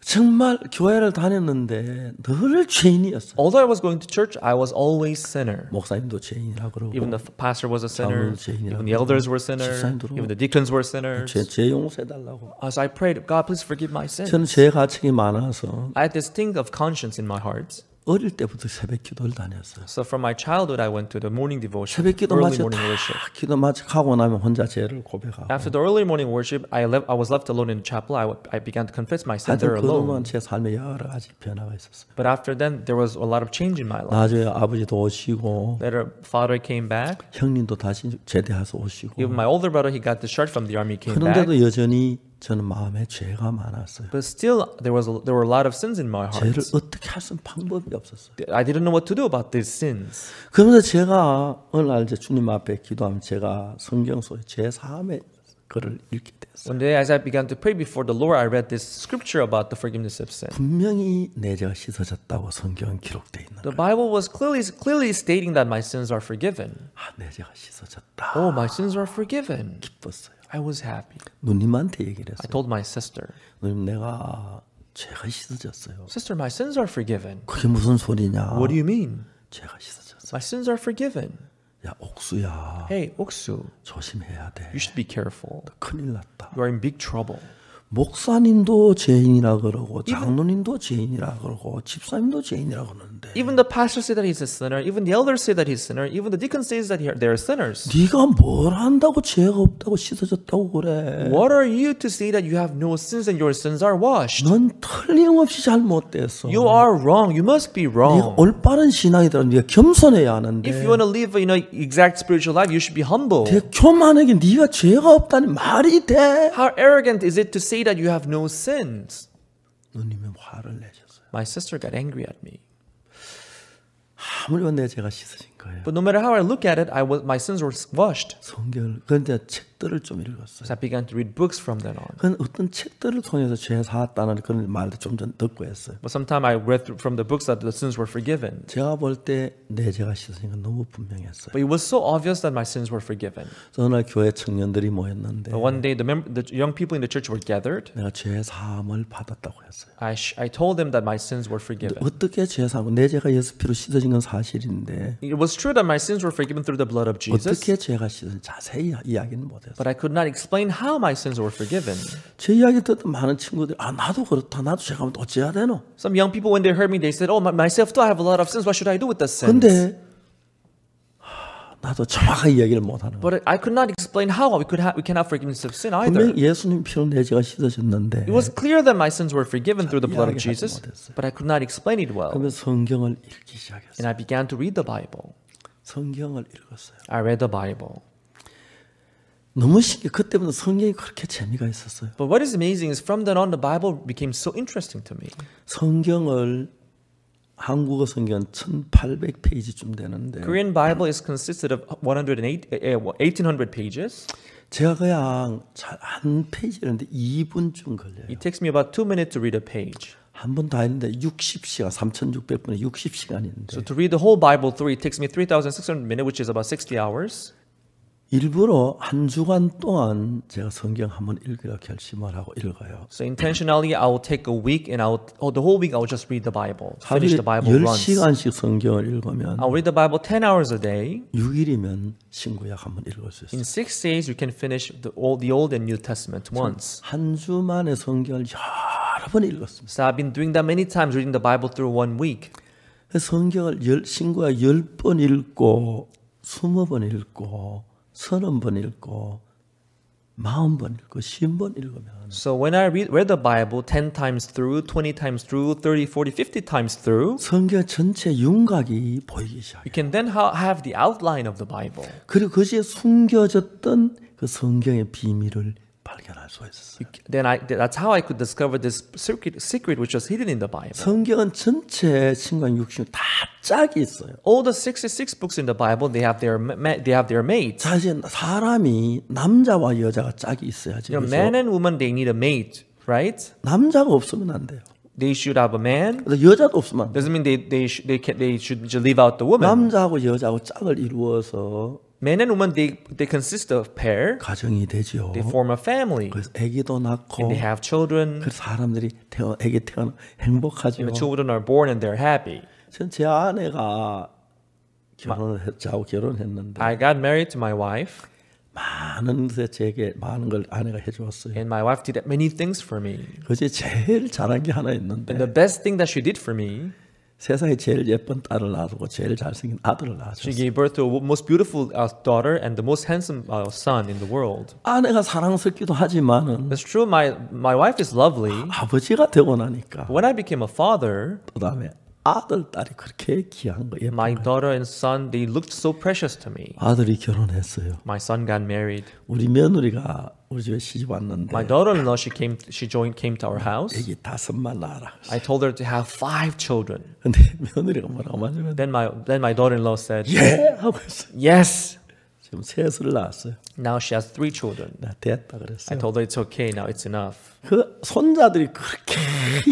정말 교회를 다녔는데 늘 죄인이었어요. Although I was going to church, I was always sinner. 목사님도 죄인이라 그러고 Even the pastor was a sinner. 장로도 Even the elders were sinners. 집사님도 Even the deacons were sinners. 죄 용서해달라고. As I prayed, God, please forgive my sins. 저는 죄 가책이 많아서 I had this thing of conscience in my heart. 어릴 때부터 새벽 기도를 다녔어요. So from my childhood, I went to the morning devotion, 새벽 기도 early 마치고 morning 다 worship. 기도 마치고 하고 나면 혼자 죄를 고백하고. After the early morning worship, I was left alone in the chapel. I began to confess my sins 하여튼 there alone. 그동안 제 삶에 여러 가지 변화가 있었어요. But after then, there was a lot of change in my life. 나중에 아버지도 오시고 Later, father came back. 형님도 다시 제대해서 오시고. Even my older brother, he got discharged from the army, came back. 그런데도 여전히 저는 마음에 죄가 많았어요. But still, there were a lot of sins in my heart. 죄를 어떻게 할 수 있는 방법이 없었어요. I didn't know what to do about these sins. 그러면서 제가 어느 날 이제 주님 앞에 기도하면 제가 성경 속에 제 사함의 글을 읽게 됐어요. One day, as I began to pray before the Lord, I read this scripture about the forgiveness of sin. 분명히 내 죄가 씻어졌다고 성경은 기록되어 있는 The 거예요. Bible was clearly stating that my sins are forgiven. 내 죄가 씻어졌다. Oh, my sins are forgiven. 기뻤어요. I was happy. 누님한테 얘기를 I 했어요. told my sister, 누님 내가 죄가 씻어졌어요. Sister, my sins are forgiven. 그게 무슨 소리냐? What do you mean? 죄가 씻어졌어. My sins are forgiven. 야 옥수야 Hey, Oksu, 조심해야 돼. you should be careful. 큰일 났다. You are in big trouble. 목사님도 죄인이라 그러고 장로님도 죄인이라 그러고 집사님도 죄인이라 그러는데 Even the pastor say that he's a sinner. Even the elders say that he's a sinner. Even the deacon says that they're sinners. 네가 뭘 한다고 죄가 없다고 씻어졌다고 그래? What are you to say that you have no sins and your sins are washed? 넌 틀림없이 잘못됐어. You are wrong. You must be 네가 wrong. 올바른 신앙이더라. 네가 겸손해야 하는데. If you want to live, exact spiritual life, you should be humble. 네 교만하게 네가 죄가 없다니 말이 돼? How arrogant is it to say that you have no sins? 누님이 화를 내셨어요. My sister got angry at me. 아무리 내 죄가 씻어진 거예요. But no matter how I look at it, my sins were washed. 성경을 그런데 책들을 좀 읽었어요. So I began to read books from then on. 그건 어떤 책들을 통해서 죄 사았다는 그런 말도 좀 전 듣고 했어요. But sometime I read from the books that the sins were forgiven. 제가 볼 때 내 죄가 씻어진 건 너무 분명했어요. But it was so obvious that my sins were forgiven. 어느 날 교회 청년들이 모였는데 But one day, the young people in the church were gathered. 내가 죄 사함을 받았다고 했어요. I told them that my sins were forgiven. 어떻게 죄 사함을 내 죄가 예수 피로 씻어진 건 사실인데 It was true that my sins were forgiven through the blood of Jesus. 어떻게 죄가 씻어진 자세히 이야기는 못했어요. But I could not explain how my sins were forgiven. 제 이야기 듣던 많은 친구들이 나도 그렇다. 나도 죄가 또 어째야 되노? Some young people, when they heard me, they said, "Oh, myself too, I have a lot of sins. What should I do with the sins?" 근데 나도 정확하게 이야기를 못하는 거예요. But I could not explain how we cannot forgiveness of sin either. 분명 예수님 피로 내 죄가 씻어졌는데 It was clear that my sins were forgiven through the blood of 이야기하지 Jesus, 못했어요. but I could not explain it well. 그러면 성경을 읽기 And 시작했어요. I began to read the Bible. 성경을 읽었어요. I read the Bible. 너무 신기해. 그때부터 성경이 그렇게 재미가 있었어요. But what is amazing is from then on, the Bible became so interesting to me. 성경을 한국어 성경 1800페이지쯤 되는데 Korean Bible is consisted of 1800 pages. 제가 그냥 한 페이지인데 2분쯤 걸려요. It takes me about 2 minutes to read a page. 한 번 다 했는데 60시간, 3,600분에 60시간인데 So to read the whole Bible through, it takes me 3,600 minutes, which is about 60 hours. 일부러 한 주간 동안 제가 성경 한번 읽으려 결심을 하고 읽어요. So intentionally, I will take a week and the whole week I will just read the Bible, finish 하루에 the Bible once. 10시간씩 성경을 읽으면 I'll read the Bible 10 hours a day. 6일이면 신구약 한번 읽을 수 In 있어요. 6 days, you can finish the Old and New Testament once. 한 주 만에 성경을 여러 번 읽었습니다. So I've been doing that many times, reading the Bible through 1 week. 성경을 신구약 10번 읽고 20번 읽고 30번 읽고 40번 읽고 50번 읽으면 So when I read the Bible 10 times through, 20 times through, 30, 40, 50 times through, 성경 전체 윤곽이 보이기 시작해요. you can then have the outline of the Bible. 그리고 그것이 숨겨졌던 그 성경의 비밀을 발견할 수가 있었어요. That's how I could discover this secret which was hidden in the Bible. 성경은 전체 신구약 60다 짝이 있어요. All the 66 books in the Bible, they have their mates. 사실 사람이 남자와 여자가 짝이 있어야지. You know, 그래서 man and woman, they need a mate, right? 남자가 없으면 안 돼요. They should have a man. 그래서 여자도 없으면 안 돼요. Doesn't mean they should leave out the woman. 남자하고 여자하고 짝을 이루어서 Man and woman, they consist of pair. 가정이 되죠. They form a family. 그래서 아기도 낳고 And they have children. 그 사람들이 아기 태어나 행복하죠. And the children are born and they're happy. 전 제 아내가 저하고 결혼했는데 I got married to my wife, 많은 제게 많은 걸 아내가 해주었어요. and my wife did many things for me. 그제 제일 잘한 게 하나 있는데 And the best thing that she did for me, 세상에 제일 예쁜 딸을 낳고 제일 잘생긴 아들을 she 낳았어요. gave birth to a most beautiful daughter and the most handsome son in the world. 아내가 사랑스럽기도 하지만은 It's true, my wife is lovely. 아버지가 되고 나니까 When I became a father, 그다음에 아들 딸이 그렇게 귀한 거 예쁜 my 거예요. daughter and son, they looked so precious to me. 아들이 결혼했어요. My son got married. 우리 며느리가 우리 집에 시집 왔는데 My daughter-in-law, came to our house. 애기 5만 낳아라. I told her to have 5 children. 근데 며느리가 뭐라고 하냐면 Then my daughter-in-law said, 예 하고 있어요. yes. 지금 셋을 낳았어요. Now she has 3 children. 나 됐다 I 그랬어요. told her it's okay, now it's enough. 그 손자들이 그렇게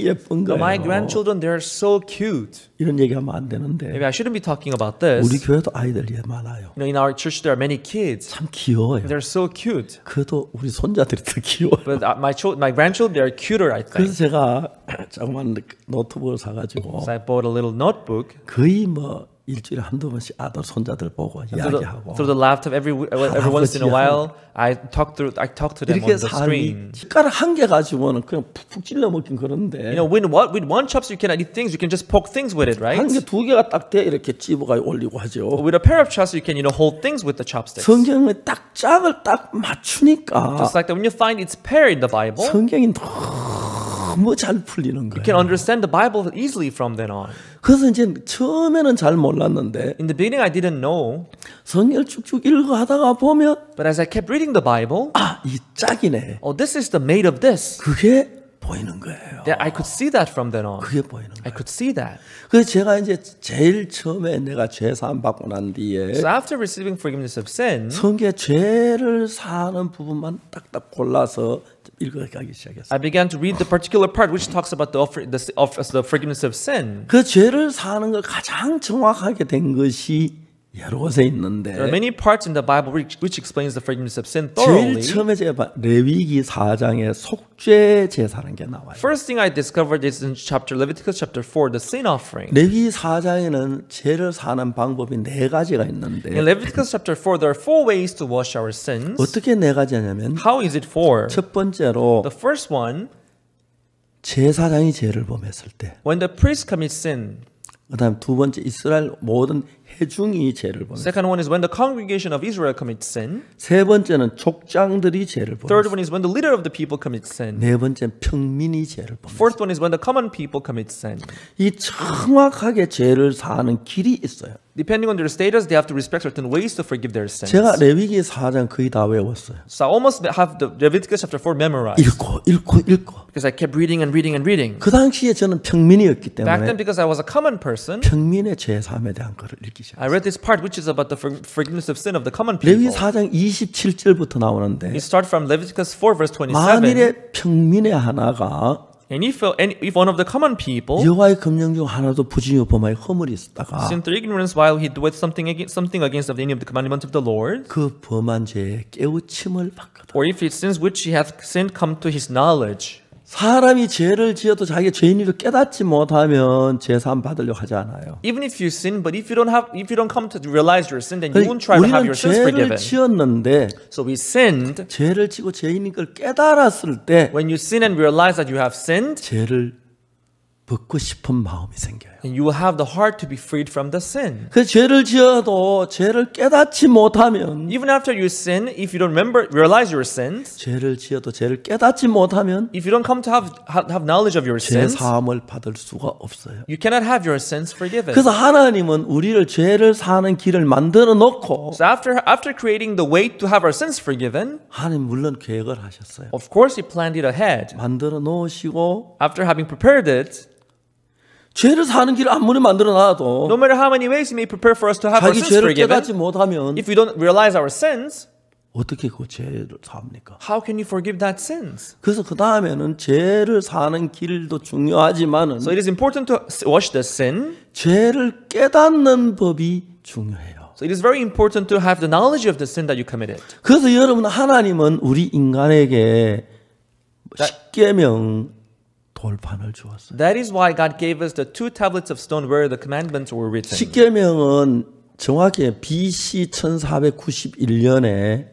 예쁜 But my 거예요. grandchildren, they're so cute. 이런 얘기하면 안 되는데 Maybe I shouldn't be talking about this. 우리 교회도 아이들이 많아요. You know, in our church there are many kids. 참 귀여워요. They're so cute. 그래도 우리 손자들이 더 귀여워요. But my grandchildren, they're cuter, I 그래서 think. 제가 조그만 노트북을 사가지고 So I bought a little notebook. 거의 뭐 일주일에 한두 번씩 아들 손자들 보고 이야기하고 Through the laptop, every once in a while, I talk to them 이렇게 on the 삶이 screen. 숟가락 한 개 가지고는 그냥 푹푹 찔러 먹긴 그런데 You know, with one chopstick you cannot eat things. You can just poke things with it, right? 한 개 두 개가 딱 돼 이렇게 집어가 올리고 하죠. With a pair of chopsticks, you can hold things with the chopsticks. 성경에 딱 짝을 딱 맞추니까 Just like that, when you find its pair in the Bible, 성경이 너무 잘 풀리는 you can 거예요. understand the Bible easily from then on. 그래서 이제 처음에는 잘 몰랐는데 In the beginning, I didn't know, 성경을 쭉쭉 읽어 하다가 보면 but as I kept reading the Bible, 이 짝이네. oh, this is the mate of this. 그게 보이는 거예요. That I could see that from then on. 그게 보이는 I 거예요. could see that. 그래서 제가 이제 제일 처음에 내가 죄 사함 받고 난 뒤에 So after receiving forgiveness of sin, 성경에 죄를 사는 부분만 딱딱 골라서 읽어가기 시작했어요. I began to read the particular part which talks about the forgiveness of sin. 그 죄를 사는 걸 가장 정확하게 된 것이 여러 곳에 있는데 There are many parts in the Bible which explains the forgiveness of sin 제일 thoroughly. 처음에 제가 레위기 4장에 속죄 제사라는 게 나와요. First thing I discovered is in Leviticus chapter 4, the sin offering. 레위기 4장에는 죄를 사는 방법이 4가지가 In 있는데 Leviticus chapter 4, there are 4 ways to wash our sins. 어떻게 4가지냐면 How is it for? 첫 번째로 The first one, 제사장이 죄를 범했을 때, when the priest commits sin. 그다음 두 번째 이스라엘 모든 회중이 죄를 범했을 때, Second one is when the congregation of Israel commits sin. 세 번째는 족장들이 죄를 Third 범했을 때, one is when the leader of the people commits sin. 네 번째는 평민이 죄를 범했을 때. Fourth one is when the common people commit sin. 이 정확하게 죄를 사는 길이 있어요. Depending on their status, they have to respect certain ways to forgive their sins. 제가 레위기 4장 거의 다 외웠어요. So I almost have the Leviticus chapter 4 memorized. 읽고 because I kept reading and reading and reading. 그 당시에 저는 평민이었기 Back then, 때문에 because I was a common person, 평민의 죄사함에 대한 것을 읽기 I 시작했어요. read this part which is about the forgiveness of sin of the common people. 레위 4장 27절부터 나오는데 You start from Leviticus 4 verse 27. 만일에 평민의 하나가 And if one of the common people 여호와의 금령 중 하나도 부지며 범하여 허물이 있었다가 sinned through ignorance while he did something against any of the commandments of the Lord, 그 범한 죄에 깨우침을 받거든. or if it sins which he hath sinned come to his knowledge. 사람이 죄를 지어도 자기가 죄인으로 깨닫지 못하면 죄사함 받으려고 하지 않아요. Even if you sin, but if you don't come to realize your sin, then you won't try to have 우리는 your sins 죄를 forgiven. 지었는데 So we sinned. 죄를 지고 죄인인 걸 깨달았을 때 When you sin and realize that you have sinned, 죄를 벗고 싶은 마음이 생겨요. then you will have the heart to be freed from the sin. 그 죄를 지어도 죄를 깨닫지 못하면 Even after you sin, if you don't realize your sins, 죄를 지어도 죄를 깨닫지 못하면 if you don't come to have knowledge of your 죄 sins, 사함을 받을 수가 없어요. you cannot have your sins forgiven. 그래서 하나님은 우리를 죄를 사는 길을 만들어 놓고 So after creating the way to have our sins forgiven, 하나님 물론 계획을 하셨어요. of course He planned it ahead. 만들어 놓으시고 After having prepared it, 죄를 사는 길을 아무리 만들어 놔도 no matter how many ways He may prepare for us to have our 자기 sins 죄를 깨닫지 forgiven, 못하면 if we don't realize our sins, 어떻게 그 죄를 삽니까? how can you forgive that sins? 그래서 그 다음에는 죄를 사는 길도 중요하지만은 So it is important to wash the sin. 죄를 깨닫는 법이 중요해요. So it is very important to have the knowledge of the sin that you committed. 그래서 여러분 하나님은 우리 인간에게 십계명 돌판을 주었어요. That is why God gave us the 2 tablets of stone where the commandments were written. 십계명은 정확히 BC 1491년에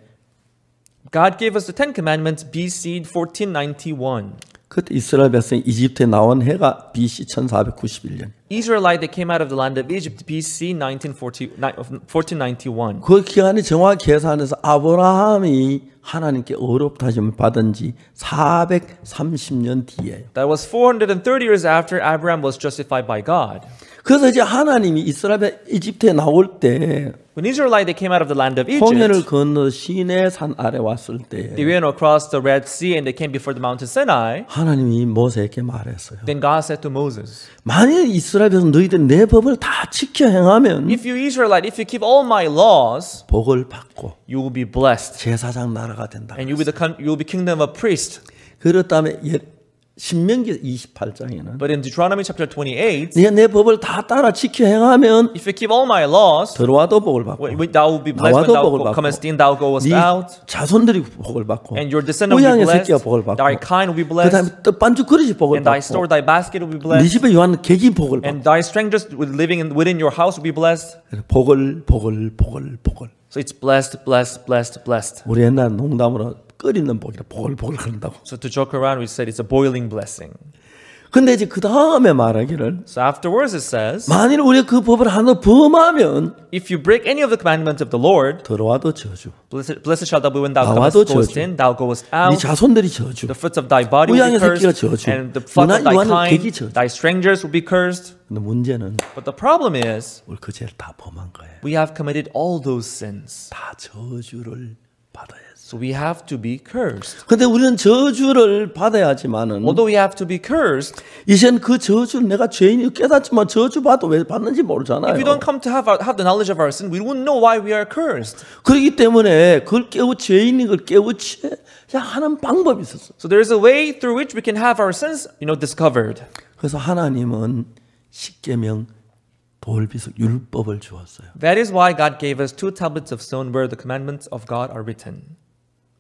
God gave us the 10 commandments BC 1491. 그때 이스라엘 백성이 이집트에 나온 해가 BC 1491년. Israelite that came out of the land of Egypt BC 1491. 그 기간이 정확히 계산해서 아브라함이 하나님께 어렵다 하심을 받은 지 430년 뒤에요. That was 430 years after Abraham was justified by God. 그래서 이제 하나님이 이스라엘 이집트에 나올 때 When Israelite they came out of the land of 홍해를 Egypt, 건너 시내 산 아래 왔을 때 they went across the Red Sea and they came before the mountain Sinai. 하나님이 모세에게 말했어요. Then God said to Moses, 만일 이스라엘 백성 너희들 내 법을 다 지켜 행하면 if you Israelite, if you keep all my laws, 복을 받고 you will be blessed. 제사장 나라가 된다. And you will be kingdom of priests. 그렇다면 신명기 28장에는 But in Deuteronomy chapter 28, 네가 내 법을 다 따라 지켜 행하면 if you keep all my laws, 들어와도 복을 받고 thou will be blessed when 나와도 thou 복을 comest 받고 in, thou goest 네 out, 자손들이 복을 받고 and your descendant will be 우양의 blessed, 새끼가 복을 받고 thy kind will be 그 blessed, 다음에 떡반죽 그릇이 복을 and thy 받고 store, thy basket will be 네 blessed, 집에 요한 객이 복을 받고 and thy strangers living within your house will be blessed. 복을 So it's blessed, blessed, blessed, blessed. 우리 옛날 농담으로 끓이는 복이라 복을 한다고. So to joke around, we said it's a boiling blessing. 근데 이제 그 다음에 말하기를 So afterwards it says, 만일 우리가 그 법을 하나 범하면 if you break any of the commandments of the Lord, 들어와도 저주, blessed shall thou be when thou 나와도 goest 저주. in, thou goest 네 out. 자손들이 저주. The fruits of thy body will be 우양의 새끼가 cursed, 저주. and the flock of thy 누나 요한은 객이 kind, 저주. thy strangers will be cursed. 근데 문제는 But the problem is, 우리 그 죄를 다 범한 거예요. we have committed all those sins. 다 저주를 받아야 했어. So we have to be cursed. 근데 우리는 저주를 받아야지만은 Although we have to be cursed, 이젠 그 저주를 내가 죄인이 깨닫지만 저주 받아 왜 받는지 모르잖아요. if we don't come to have the knowledge of our sin, we won't know why we are cursed. 그렇기 때문에 그걸 죄인인 걸 깨우쳐야 하는 방법이 있었어. So there is a way through which we can have our sins, discovered. 그래서 하나님은 십계명 돌비석 율법을 주었어요. That is why God gave us 2 tablets of stone where the commandments of God are written.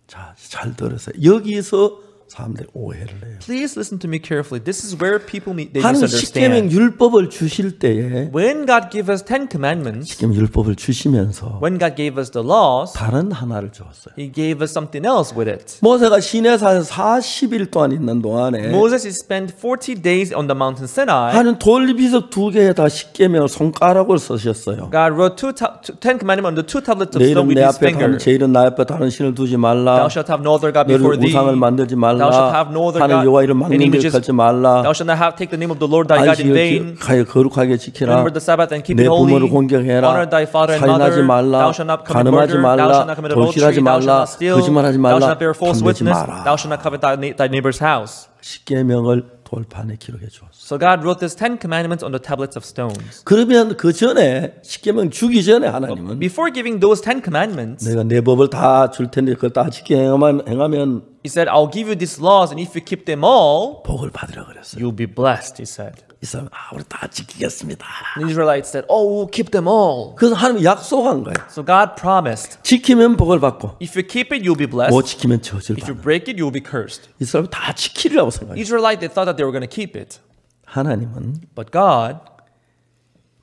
자, 잘 들으세요. 여기서 사람들이 오해를 해요. Please listen to me carefully. This is where people they 하나님 십계명 misunderstand. 율법을 주실 때에 When God gave us 10 commandments, 십계명 율법을 주시면서 when God gave us the laws, 다른 하나를 주었어요. He gave us something else with it. 모세가 시내산에서 40일 동안 있는 동안에 Moses spent 40 days on the mountain Sinai. 하나님 돌비석 2개에다 십계명을 손가락으로 쓰셨어요. God wrote 10 commandments on the 2 tablets of 내 stone 이름 with 내 His 앞에 다른 finger. 제 이름 나 앞에 다른 신을 두지 말라. Thou shalt have no other God 너를 before thee. 우상을 만들지 말라. Thou shalt 말라. have no other 하늘 God, 여호와 이름 any 망령되게 images. 걸지 말라. Thou shalt not take the name of the Lord thy God in vain. 안식을 거룩하게 지키라. Remember the Sabbath and keep 내 it holy. 부모를 공경해라. Honor thy father and 살인하지 mother. 말라. Thou shalt not commit 간음하지 murder. Thou 말라. shalt not commit adultery. 도실하지 Thou shalt 말라. not steal. 거짓말하지 Thou 말라. shalt not bear false 탐내지 witness. 마라. Thou shalt not covet thy neighbor's house. 십계명을 돌판에 기록해 주었어. So God wrote this 10 commandments on the tablets of stones. 그러면 그 전에 십계명 주기 전에 하나님은 Before giving those 10 commandments, 내가 내 법을 다 줄 텐데 그걸 다 지켜 행하면 He said, I'll give you these laws, and if you keep them all, 복을 받으라 그랬어요. you'll be blessed, He said. 이 사람 우리 다 지키겠습니다. The Israelites said, oh, we'll keep them all. 그래서 하나님이 약속한 거예요. So God promised, 지키면 복을 받고 if you keep it, you'll be 못 blessed. 지키면 저주를 If you 받는. break it, you'll be cursed. 이 사람이 다 지키리라고 생각해요. Israelites, they thought that they were going to keep it. 하나님은 But God,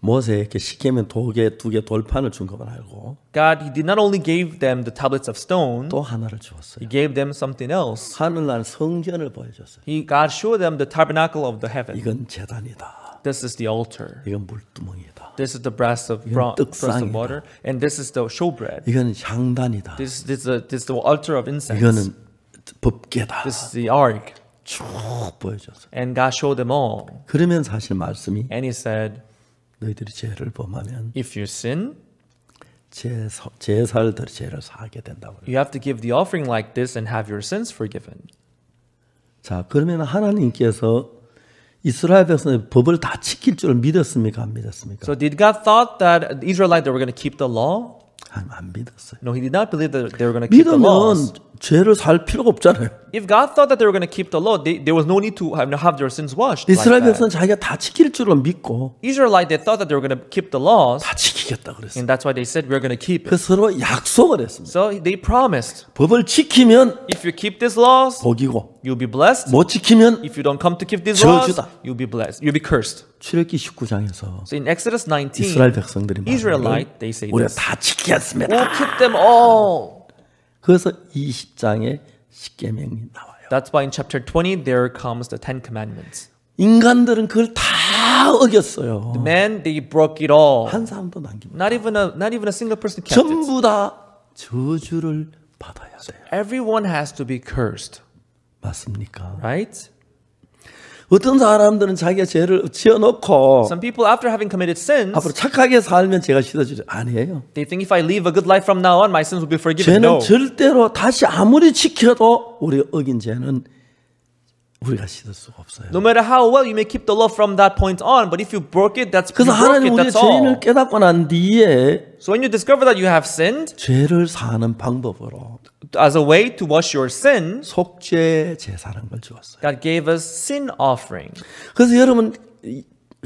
모세에게 십계명 두 개 돌판을 준 것만 알고 He did not only give them the tablets of stone, 또 하나를 주었어요. He gave them something else. 하늘날 성전을 보여줬어요. God showed them the tabernacle of the heaven. 이건 재단이다. This is the altar. 이건 물두멍이다. This is the brass of 떡상이다. water. And this is the showbread. 이건 향단이다. This is the altar of incense. 이거는 법궤다. This is the ark. 쭉 보여줬어요. And God showed them all. 그러면 사실 말씀이 And He said, 너희들이 죄를 범하면 if you sin, 제사를 죄를 사하게 된다고. you have to give the offering like this and have your sins forgiven. 자, 그러면 하나님께서 이스라엘 백성의 법을 다 지킬 줄 믿었습니까? 안 믿었습니까? So did God thought that the Israelites they were going to keep the law? 하나님 안 믿었어요. No, He did not believe that they were going to keep the laws. 믿으면 죄를 살 필요가 없잖아요. If God thought that they were going to keep the law, there was no need to have their sins washed. 이스라엘 Like 백성은 that. 자기가 다 지킬 줄로 믿고 Israelites, they thought that they were going to keep the laws, 다 지키겠다 그랬어요. and that's why they said we're going to keep it. 그 서로 약속을 했습니다. So they promised, 법을 지키면 if you keep these laws, 복이고 you'll be blessed. 못 지키면 If you don't come to keep these laws, 저주다. you'll be blessed. You'll be cursed. 출애굽기 19장에서 So in Exodus 19, 이스라엘 백성들이 Israelite, they say 우리가 this. 다 지키겠습니다. We'll keep them all. 그래서 20장에 십계명이 나와요. That's why in chapter 20 there comes the 10 commandments. 인간들은 그걸 다 어겼어요. Men, they broke it all. 한 사람도 남깁니다. Not even a single person kept it. 전부 다 저주를 받아야 돼요. Everyone has to be cursed, 맞습니까? right? 어떤 사람들은 자기가 죄를 지어놓고 Some people, after having committed sins, 앞으로 착하게 살면 죄가 씻어지죠. 아니에요. they think if I live a good life from now on, my sins will be forgiven. 죄는 No. 절대로 다시 아무리 지켜도 우리가 어긴 죄는 우리가 씻을 수가 없어요. No matter how well you may keep the law from that point on, but if you broke it, you 그래서 broke 하나님 it, 우리의 that's all. 죄인을 깨닫고 난 뒤에 So when you discover that you have sinned, 죄를 사는 방법으로 as a way to wash your sin, 속죄 제사라는 걸 주었어요. God gave us sin offering. 그래서 여러분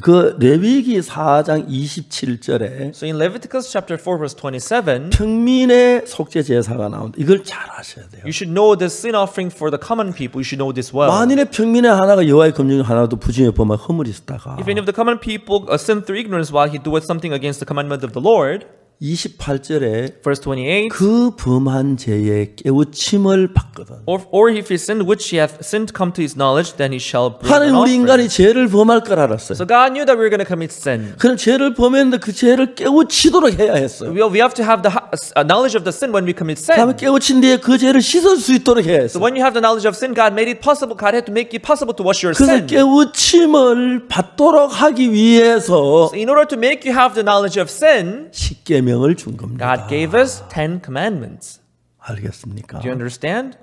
그 레위기 4장 27절에 So in Leviticus chapter 4 verse 27, 평민의 속죄 제사가 나온다. 이걸 잘 아셔야 돼요. you should know this sin offering for the common people. You should know this well. 만일에 평민의 하나가 여호와의 검령 중 하나도 부정에 범한 허물이 있다가 If any of the common people sin through ignorance while he doeth something against the commandment of the Lord, 28절에 verse 28, 그 범한 죄에 깨우침을 받거든. or if he sinned which he hath sinned come to his knowledge, then he shall bring an 하나님 우리 인간이 offering. 죄를 범할 걸 알았어요. So God knew that we were going to commit sin. 그럼 죄를 범했는데 그 죄를 깨우치도록 해야 했어요. We have to have the knowledge of the sin when we commit 다음에 sin. 깨우친 뒤에 그 죄를 씻을 수 있도록 해야 So 했어요. when you have the knowledge of sin, God made it possible. God had to make it possible to wash your 그래서 sin. 깨우침을 받도록 하기 위해서 So in order to make you have the knowledge of sin, 십계명을 준 겁니다. God gave us 10 commandments. 알겠습니까? Do you understand?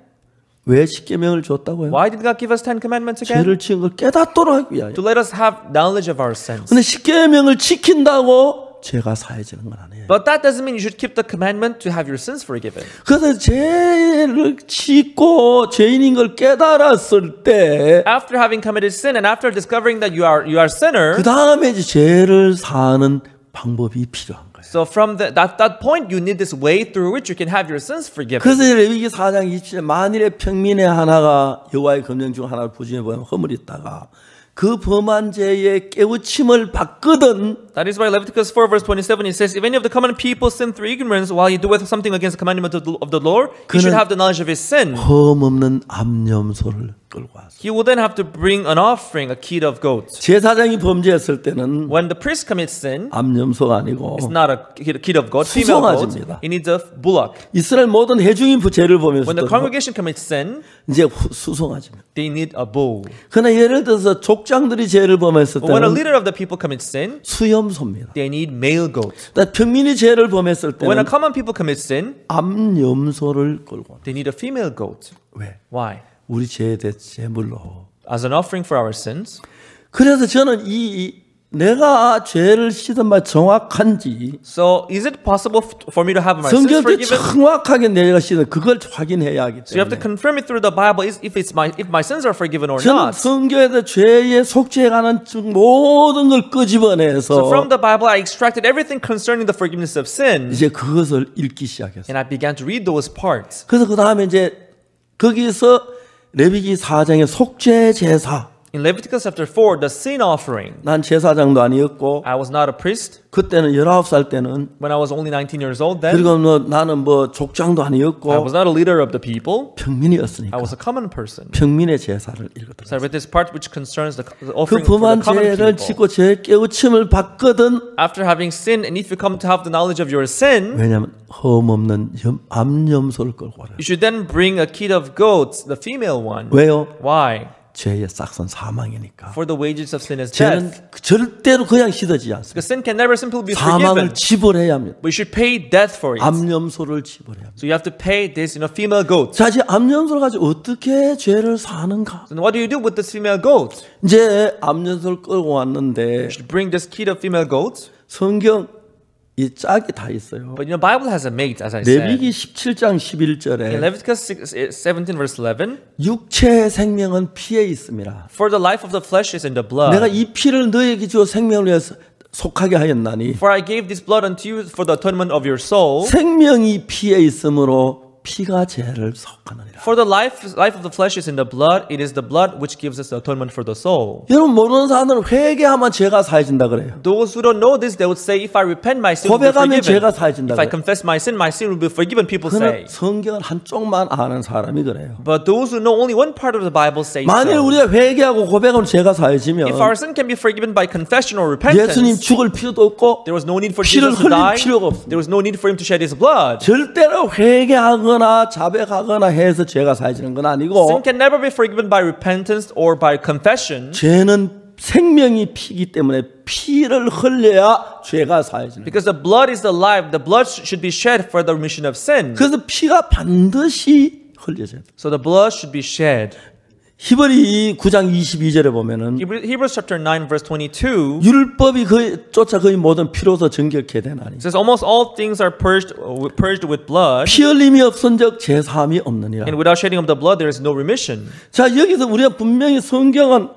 왜 십계명을 줬다고요? Why did God give us 10 commandments again? 죄를 지은 걸 깨닫도록 하기 위하여. To let us have knowledge of our sins. 근데 십계명을 지킨다고 죄가 사해지는 건 아니에요. But that doesn't mean you should keep the commandment to have your sins forgiven. 그래서 죄를 짓고 죄인인 걸 깨달았을 때 After having committed sin and after discovering that you are a sinner, 그 다음에 이제 죄를 사는 방법이 필요한 거예요. so from that point you need this way through which you can have your sins forgiven. 그래서 레위기 4장 27절 만일에 평민의 하나가 여호와의 검령 중 하나를 부정해 보면 허물이 있다가 그 범한 죄의 깨우침을 받거든 That is why Leviticus 4 verse 27 it says, if any of the common people sin through ignorance while he doeth something against the commandment of the Lord, he should have the knowledge of his sin. 흠없는 암염소를 끌고 왔어. He will then have to bring an offering, a kid of goats. 제사장이 범죄했을 때는 When the priest commits sin, 암염소가 아니고 it's not a kid of goat, female goat. 수송아지입니다. It needs a bullock. 이스라엘 모든 회중이 죄를 범했을 When the 때 congregation commits sin, 이제 수송아지입니다. they need a bull. 그러나 예를 들어서 족장들이 죄를 범했을 But when a 때는 leader of the people commits sin, 수염소입니다. they need male goats. 평민이 죄를 범했을 When a 때는 common people commit sin, 암염소를 끌고 they need a female goat. 왜? Why? 우리 죄에 대해 제물로. As an offering for our sins. 그래서 저는 내가 죄를 씻은 바 정확한지 So is it possible for me to have my sins 성경에 forgiven? 정확하게 내가 씻은 그걸 확인해야 하기 So you have to 때문에 confirm it through the Bible if my sins are forgiven or 저는 not. 성경에서 죄의 속죄에 관한 모든 걸 So 끄집어내서 from the Bible I extracted everything concerning the forgiveness of sin, 이제 그것을 읽기 시작했어요. and I began to read those parts. 그래서 그 다음에 이제 거기서 레위기 4장의 속죄 제사. In Leviticus chapter 4, the sin offering. 난 제사장도 아니었고 I was not a priest 그때는 19살 때는 when I was only 19 years old then. 그리고 나는 족장도 I 아니었고 was not a leader of the people. 평민이었으니까 I was a common person. 평민의 제사를 읽었더라. So I read this part which concerns the 그 offering for 범한 the common 죄를 people. 짓고 죄 깨우침을 받거든. After having sinned, and if you come to have the knowledge of your sin, 왜냐하면 흠없는 암염소를 끌고 와라. you should then bring a kid of goats, the female one. 왜요? Why? 죄의 싹은 사망이니까. For the wages of sin is 죄는 death. 절대로 그냥 씻어지지 않습니다. Because sin can never simply be 사망을 forgiven. 지불해야 합니다. But you should pay death for it. 암염소를 지불해야 합니다. So you have to pay this, female goat. 자, 이제 암염소를 가지고 어떻게 죄를 사는가? So what do you do with this female goat? 이제 암염소를 끌고 왔는데 You should bring this kid of female goats. 성경 이 짝이 다 있어요. But the Bible has a mate, as I said. 레위기 17장 In 11절에 Leviticus 17 verse 11, 육체의 생명은 피에 있습니다. for the life of the flesh is in the blood. 내가 이 피를 너에게 주어 생명을 위해서 속하게 하였나니 For I gave this blood unto you for the atonement of your soul. 생명이 피에 있으므로 피가 죄를 속하느니라. For the life of the flesh is in the blood. It is the blood which gives us the atonement for the soul. 여러분 모르는 사람들은 회개하면 죄가 사해진다 그래요. Those who don't know this, they would say, if I repent, my sin will be 고백하면 forgiven. 죄가 사해진다 If I 그래요. confess my sin will be forgiven, people 그러나 say. 성경은 한쪽만 아는 사람이 그래요. But those who know only one part of the Bible say 만일 so. 우리가 회개하고 고백하면 죄가 사해지면 If our sin can be forgiven by confession or 예수님 repentance, 죽을 필요도 없고 there was no need for 피를 Jesus to 흘릴 die. 필요가 없습니다. There was no need for him to shed his blood. 절대로 회개하거나 자백하거나 해서 죄가 사해지는 건 아니고 Sin can never be forgiven by repentance or by confession. 죄는 생명이 피기 때문에 피를 흘려야 죄가 사해지는 거예요. Because the blood is the life. The blood should be shed for the remission of sin. 그래서 피가 반드시 흘려져야 돼요. So the blood should be shed. 히브리 9장 22절에 보면은 Hebrews chapter 9 verse 22 율법이 쫓아 거의 모든 피로서 정결케 되나니 says almost all things are purged with blood, 피 흘림이 없은즉 제사함이 없느니라. and without shedding of the blood there is no remission. 자, 여기서 우리가 분명히 성경은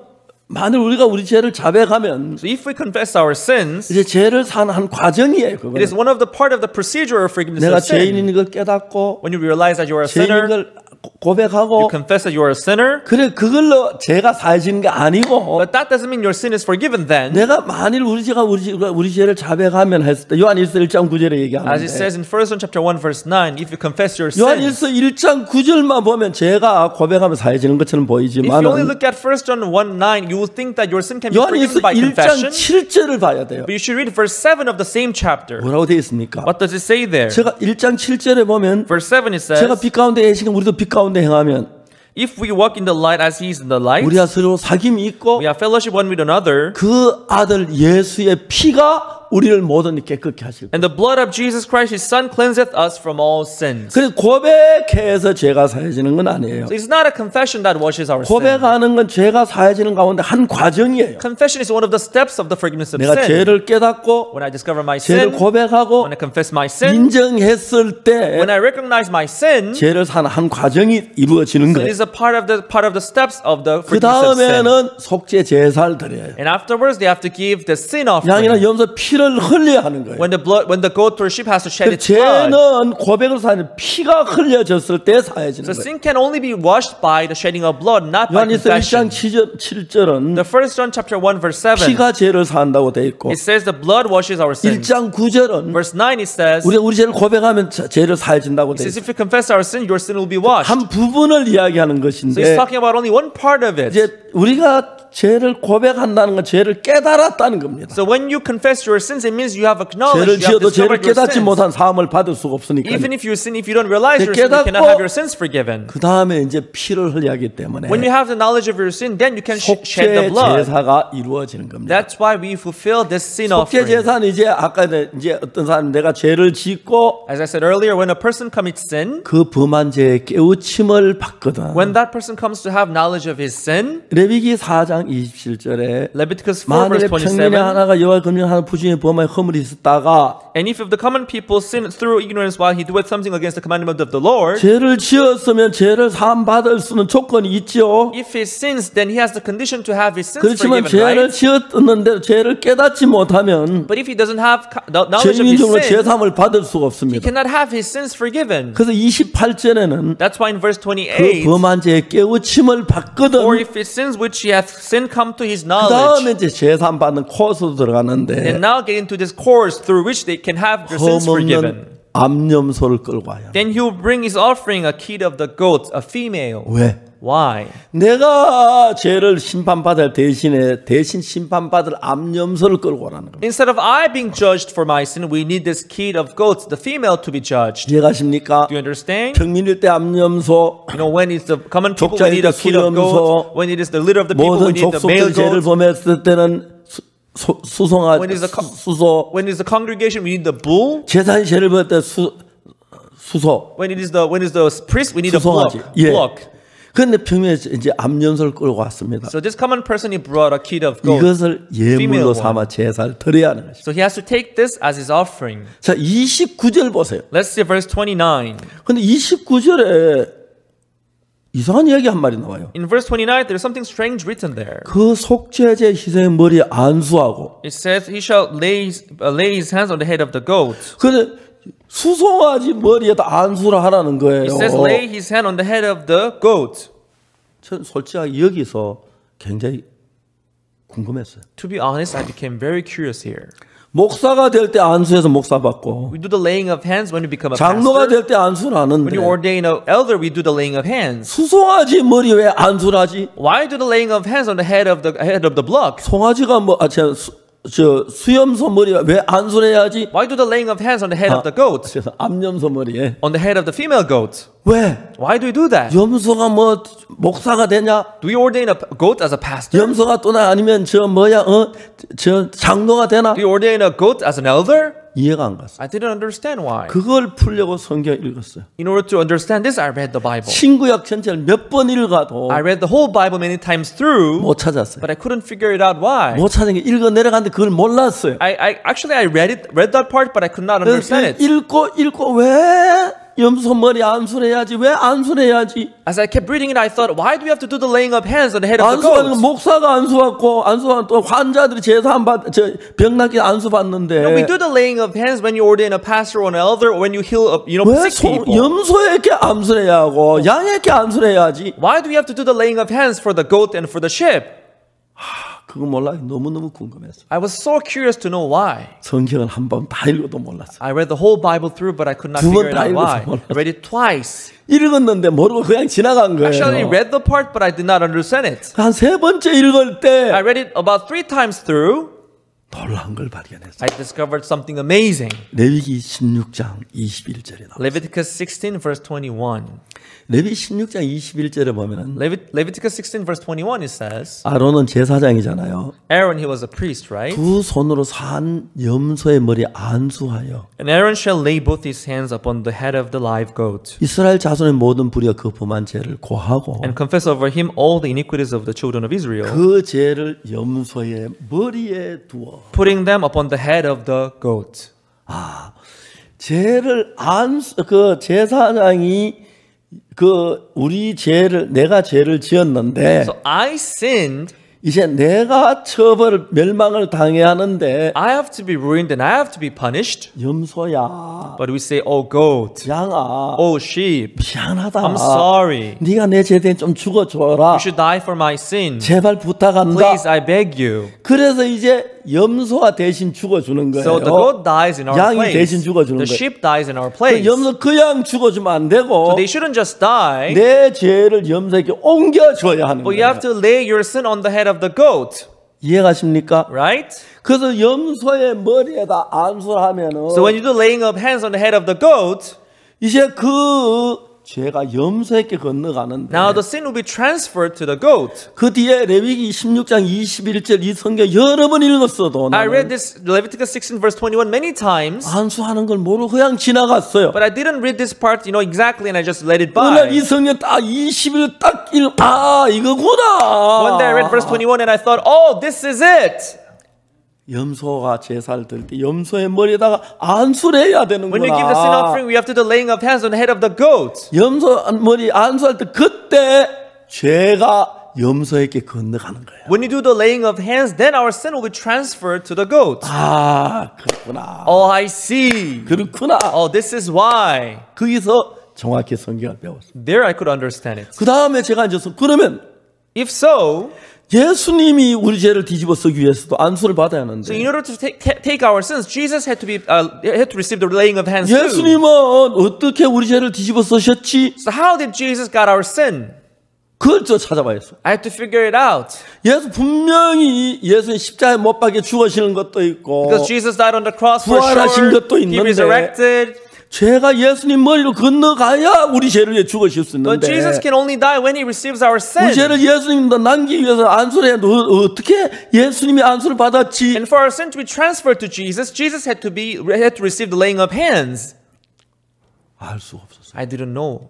만일 우리가 우리 죄를 자백하면 So if we confess our sins, 이제 죄를 사는 한 과정이에요. it is 그거는 one of the part of the procedure of forgiveness 내가 of sin. 죄인인 걸 깨닫고 When you realize that you are a 죄인인 sinner, 걸 고백하고 you confess that you are a sinner, 그래 그걸로 죄가 사해지는 게 아니고 but that doesn't mean your sin is forgiven then. 내가 만일 우리 죄를 자백하면 했을 때 요한일서 1장 9절에 As it 얘기하는데 says in 1 John chapter 1 verse 9, if you confess your sins, 요한일서 1장 9절만 보면 죄가 고백하면 사해지는 것처럼 if you only 보이지만 look at 1 John 1:9, you will think that your sin can be 요한일서 forgiven by 1장 confession. 7절을 봐야 돼요. But you should read verse 7 of the same chapter. 뭐라고 되어 있습니까? What does it say there? 제가 1장 7절에 보면 Verse 7 it says, 제가 빛 가운데 계시면 우리도 빛 가운데 행하면 if we walk in the light as he is in the light, 우리가 서로 사귐이 있고 we have fellowship one with another, 그 아들 예수의 피가 우리를 모든 깨끗게 하실 거예요. and the blood of Jesus Christ his son cleanseth us from all sins. 그래서 고백해서 죄가 사해지는 건 아니에요. So it's not a confession that washes our sin. 고백하는 건 죄가 사해지는 가운데 한 과정이에요. Confession is one of the steps of the forgiveness of 내가 sin. 죄를 깨닫고 When I discover my 죄를 sin, 고백하고 when I confess my sin, 인정했을 때 when I recognize my sin, 죄를 사는 한 과정이 이루어지는 so 거예요. it is a part of the steps of the 그 forgiveness of sin. 다음에는 속죄 제사를 드려요. And afterwards they have to give the sin offering. 양이나 염소 피 피를 흘려야 하는 거예요. When the goat or sheep has to shed 그 its blood. 죄는 고백을 사는 피가 흘려졌을 때 사해지는 So 거예요. sin can only be washed by the shedding of blood, not by 요한일서 1장 confession. 7절은 The 1 John chapter 1 verse 7. 피가 죄를 사한다고 돼 있고 It says the blood washes our sins. 1장 9절은 Verse 9 it says, 우리 죄를 고백하면 죄를 사해진다고 돼 it says 있어요. if you confess our sin, your sin will be washed. 한 부분을 이야기하는 So he's 것인데 talking about only one part of it. 이제 우리가 죄를 고백한다는 건 죄를 깨달았다는 겁니다. So when you confess your sins, it means you have 죄를 acknowledged, you have 지어도 죄를 discovered your 깨닫지 sins. 못한 사함을 받을 수가 없으니까. Even if you sin, if you don't realize 네, your sin, you cannot 깨닫고 have your sins forgiven. 그 다음에 이제 피를 흘려야 하기 때문에 When you have the knowledge of your sin, then you can shed the 속죄 blood. 제사가 이루어지는 겁니다. That's why we fulfill this sin 속죄 offering. 제사는 이제 아까 이제 어떤 사람 내가 죄를 짓고 As I said earlier, when a person commits sin, 그 범한 죄의 깨우침을 받거든. when that person comes to have knowledge of his sin, 레위기 4장 27절에 Leviticus 4 만일에 verse 평민의 27, 하나가 여호와 금령하는 부중에 범하여 허물이 있었다가 and if the common people sin through ignorance while he doeth something against the commandment of the Lord, 죄를 지었으면 죄를 사함 받을 수는 조건이 있죠. if he sins, then he has the condition to have his sins 그렇지만 forgiven, 죄를 right? 지었는데 죄를 깨닫지 못하면 But if he doesn't have knowledge of his 죄인중으로 sin, 죄사함을 받을 수가 he 없습니다. cannot have his sins forgiven. 그래서 28절에는 That's why in verse 그 28, 범한 죄의 깨우침을 받거든. or if his sins which he hath sinned come to his 그 knowledge, 다음에 이제 죄사함 받는 코스로 들어가는데 and now get into this course through which they can have their sins forgiven. 흠없는 암염소를 끌고 와요. Then he will bring his offering, a kid of the goat, a female. 왜? Why? 내가 죄를 심판받을 대신 심판받을 암염소를 끌고 오라는 겁니다. Instead of I being judged for my sin, we need this kid of goats, the female, to be judged. 이해가십니까? Do you understand? 평민일 때 암염소, You know, when it's the common people, we 족장일 need a 때 kid of goat. 수염소, When it is the leader of the people, we 모든 need the male 족속들이 죄를 goat. 범했을 때는 수송아 When is the 수소, when it is the congregation, we need the bull. 제사장이 죄를 범할 때 수소. When it is the priest, we need a block. 수송아지. 예. Block. 그런데 평민에 이제 암염소를 끌고 왔습니다. So this common person, he brought a kid of goat. 이것을 예물로 female 삼아 제사를 드려야 하는 것입니다. So he has to take this as his offering. 자, 29절 보세요. Let's see verse 29. 근데 29절에 이상한 이야기 한 말이 나와요. In verse 29, there's something strange written there. 그 속죄제 희생의 머리에 안수하고. It says, he shall lay his hands on the head of the goat. 근데 수송아지 머리에다 안수를 하라는 거예요. It says, lay his hand on the head of the goat. 전 솔직하게 여기서 굉장히 궁금했어요. To be honest, I became very curious here. 목사가 될 때 안수해서 목사 받고, We do the laying of hands when you become a 장로가 pastor. 될 때 안수를 하는데 When you ordain an elder, we do the laying of hands. 수송아지 머리 왜 안수를 하지? Why do the laying of hands on the head of the block? 송아지가 수염소 머리에 왜 안수를 해야지? Why do the laying of hands on the head of the goat? 그래서 암염소 머리에 On the head of the female goat? 왜? Why do we do that? 염소가 뭐 목사가 되냐? Do we ordain a goat as a pastor? 염소가 또나 아니면 저 장로가 되나? Do we ordain a goat as an elder? 이해가 안 갔어. I didn't understand why. 그걸 풀려고 성경 읽었어요. In order to understand this, I read the Bible. 신구약 전체를 몇 번 읽어도 I read the whole Bible many times through, 못 찾았어요. but I couldn't figure it out why. 못 찾은 게 읽어 내려갔는데 그걸 몰랐어요. I read that part, but I could not understand it. 읽고 왜 염소 머리 안수를 해야지? 왜 안수를 해야지? As I kept reading it, I thought, why do we have to do the laying of hands on the head of the 안수하는 건 goat? 목사가 안수하고 또 환자들이 제사 병나게 안수 받는데 We do the laying of hands when you ordain a pastor or an elder, or when you heal, 왜 sick people. 염소에게 안수를 해야 하고 양에게 안수를 해야지? Why do we have to do the laying of hands for the goat and for the sheep? 그거 몰라 너무너무 궁금했어. I was so curious to know why. 성경을 한 번 다 읽어도 몰랐어. I read the whole Bible through, but I could not 두 번 figure it 다 out why. 읽어서 몰랐어. I read it twice. 읽었는데 모르고 그냥 지나간 거예요. Actually, I read the part, but I did not understand it. 한 세 번째 읽을 때 I read it about 3 times through. 놀라운 걸 발견했어. I discovered something amazing. 레위기 16장 21절에 나와. Leviticus 16 verse 21. 레위 16장 21절에 보면은 Leviticus 16 verse 21 it says, 아론은 제사장이잖아요. Aaron, he was a priest, right? 두 손으로 산 염소의 머리에 안수하여 And Aaron shall lay both his hands upon the head of the live goat 이스라엘 자손의 모든 불의와 그 범한 죄를 고하고 and confess over him all the iniquities of the children of Israel, 그 죄를 염소의 머리에 두어 putting them upon the head of the goat. 죄를 그 제사장이 내가 죄를 지었는데 So I sinned. 이제 내가 처벌 멸망을 당해야 하는데 I have to be ruined and I have to be punished. 염소야, But we say, oh goat, 양아, oh sheep, 미안하다. I'm sorry. 네가 내 죄 대신 좀 죽어줘라. You should die for my sin. 제발 부탁한다. Please, I beg you. 그래서 이제 염소가 대신 죽어주는 거예요. So the goat dies in our 양이 place. 대신 죽어주는 The 거예요. sheep dies in our 그 place. 염소 그 양 죽어주면 안 되고 So they shouldn't just die, 내 죄를 염소에게 옮겨줘야 하는 but you 거예요. have to lay your sin on the head of the goat, 이해가십니까? right? 그래서 염소의 머리에다 안수를 하면은 So when you do laying of hands on the head of the goat, 이제 그 죄가 염소에게 건너가는데 now the sin will be transferred to the goat. 그 뒤에 레위기 16장 21절 이 성경 여러 번 읽었어도 I read 나는 this Leviticus 16 verse 21 many times, 안수하는 걸 모르고 그냥 지나갔어요. but I didn't read this part, exactly, and I just let it 어느 날 이 by. 성경 딱 20일 딱 이거구나. One day I read verse 21 and I thought, oh, this is it. 염소가 제사를 드릴 때 염소의 머리에다가 안수를 해야 When we give the sin 되는구나. offering, we have to do the laying of hands on the head of the goat. 염소 머리 안수할 때 그때 죄가 염소에게 건너가는 거예요. When you do the laying of hands, then our sin will be transferred to the goat. 아, 그렇구나. Oh, I see. 그렇구나. Oh, this is why. 거기서 정확히 성경을 배웠어요. There I could understand it. 그 다음에 제가 이제 그러면 If so, 예수님이 우리 죄를 뒤집어 쓰기 위해서도 안수를 받아야 so 하는데 in order to take our sins, Jesus had to receive the laying of hands too. 예수님은 어떻게 우리 죄를 뒤집어 쓰셨지? So how did Jesus got our sin? 그걸 저 찾아봐야죠. I had to figure it out. 예수 분명히 예수님 십자가에 못 박혀 죽으시는 것도 있고 Because Jesus died on the cross for 부활하신 sure. 것도 He 있는데 resurrected. 죄가 예수님 머리로 건너가야 우리 죄를 위해 죽으실 수 But 있는데 Jesus can only die when he receives our 우리 sin. 죄를 예수님도 남기기 위해서 안수를 해야 어떻게 예수님이 안수를 받았지? And for our sin to be transferred to Jesus, Jesus had to receive the laying of hands. 알 수가 없었어요. I didn't know.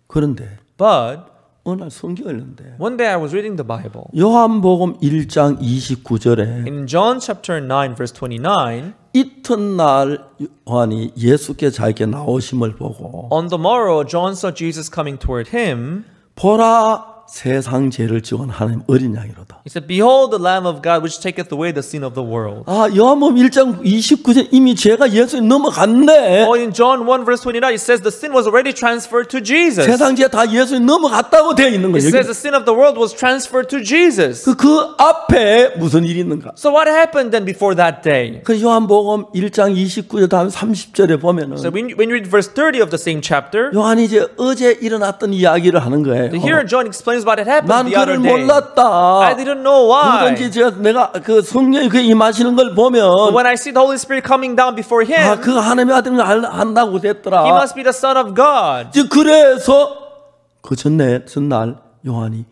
그런데 But 어느 날 성경을 읽는데 one day I was reading the Bible. 요한복음 1장 29절에 In John chapter 9 verse 29, 이튿날 요한이 예수께 자기에게 나오심을 보고 on the morrow John saw Jesus coming toward him. 보라 세상 죄를 지은 하나님 어린 양이로다. He said, "Behold the Lamb of God which taketh away the sin of the world." 아, 요한복음 1장 29절 이미 죄가 예수님 넘어갔네. Oh, in John 1 verse 29 it says the sin was already transferred to Jesus. 세상 죄 다 예수님 넘어갔다고 되어 있는 It 거예요. says the sin of the world was transferred to Jesus. 그 앞에 무슨 일이 있는가? So what happened then before that day? 그 요한복음 1장 29절 다음 30절에 보면은 So when you read verse 30 of the same chapter, 요한이 이제 어제 일어났던 이야기를 하는 거예요. here John explains what had happened 난 the other 그를 day. 몰랐다. I didn't know why. 누군지 내가 그 성령이 그에 임하시는 걸 보면 When I see the Holy Spirit coming down before him, 아, 그 하나님의 아들을 안다고 됐더라. he must be the Son of God. 이제 그래서 그 전날 요한이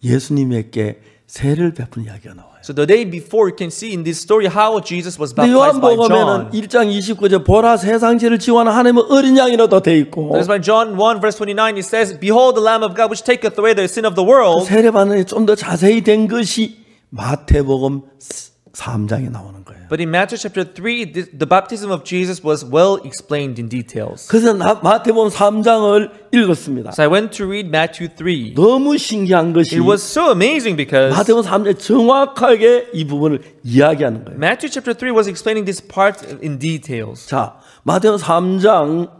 예수님에게 세례를 베푼 이야기가 나와요. So the day before, you can see in this story how Jesus was 근데 baptized by 요한복음에는 John. 1장 29절 보라 세상 죄를 지원하는 하나님의 어린 양이라도 돼 있고 That's why John 1 verse 29 it says, "Behold the Lamb of God which taketh away the sin of the world." 세례 받는 게 좀 더 자세히 된 것이 마태복음 3장에 나오는 거예요. But in Matthew chapter 3, the baptism of Jesus was well explained in details. 그래서 마태복음 3장을 읽었습니다. So I went to read Matthew 3. 너무 신기한 것이 It was so amazing because 마태복음 3장에 정확하게 이 부분을 이야기하는 거예요. Matthew chapter 3 was explaining this part in details. 자, 마태복음 3장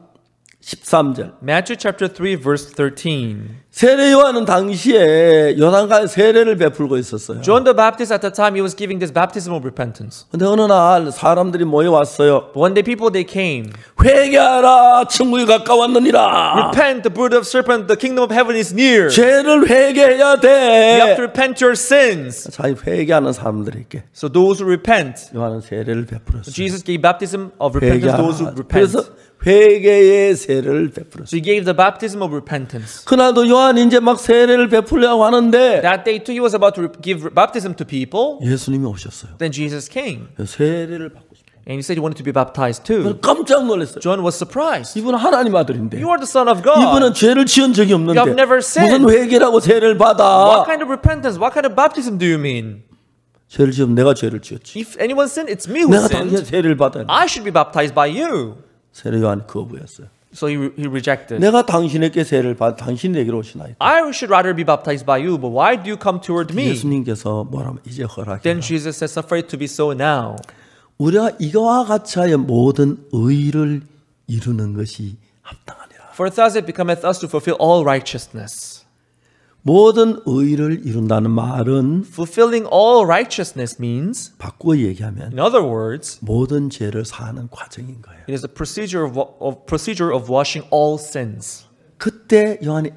13절. Matthew chapter 3 verse 13. 세례 요한은 당시에 요단강에 세례를 베풀고 있었어요. John the Baptist at the time he was giving this baptism of repentance. 근데 어느 날 사람들이 모여왔어요. But one day people they came. 회개하라, 천국이 가까웠느니라. Repent, the brood of serpent, the kingdom of heaven is near. 죄를 회개해야 You have 돼. to repent your sins. 자, 회개하는 사람들에게 So those who repent, 요한은 세례를 베풀었어요. Jesus gave baptism of repentance to those who 회개하라. repent. 그래서 회개의 세례를 베풀었어요. So he gave the baptism of repentance. 그날도 요한이 이제 막 세례를 베풀려고 하는데 That day too he was about to give baptism to people. 예수님이 오셨어요. Then Jesus came. 세례를 받고 싶어요. And he said he wanted to be baptized too. 깜짝 놀랐어요. John was surprised. 이분은 하나님 아들인데 You are the son of God. 이분은 죄를 지은 적이 없는데 You have never sinned. 무슨 회개라고 세례를 받아? What kind of repentance? What kind of baptism do you mean? 죄를 지으면 내가 죄를 지었지. If anyone sinned, it's me who 내가 당연히 sinned. 세례를 받아야 돼. I should be baptized by you. 세례 요한이 거부했어요. So he rejected. 내가 당신에게 세례를 받아 당신이 내게로 오시나이까. I should rather be baptized by you, but why do you come toward me? 예수님께서 뭐라면 이제 허락해. Then Jesus says, suffer it to be so now. 우리가 이거와 같이 하여 모든 의를 이루는 것이 합당하니라. For thus it becometh us to fulfill all righteousness. 모든 의를 이룬다는 말은 Fulfilling all righteousness means, 바꾸어 얘기하면 in other words, 모든 죄를 사하는 과정인 거예요. it is a procedure of washing all sins. 그때 요한이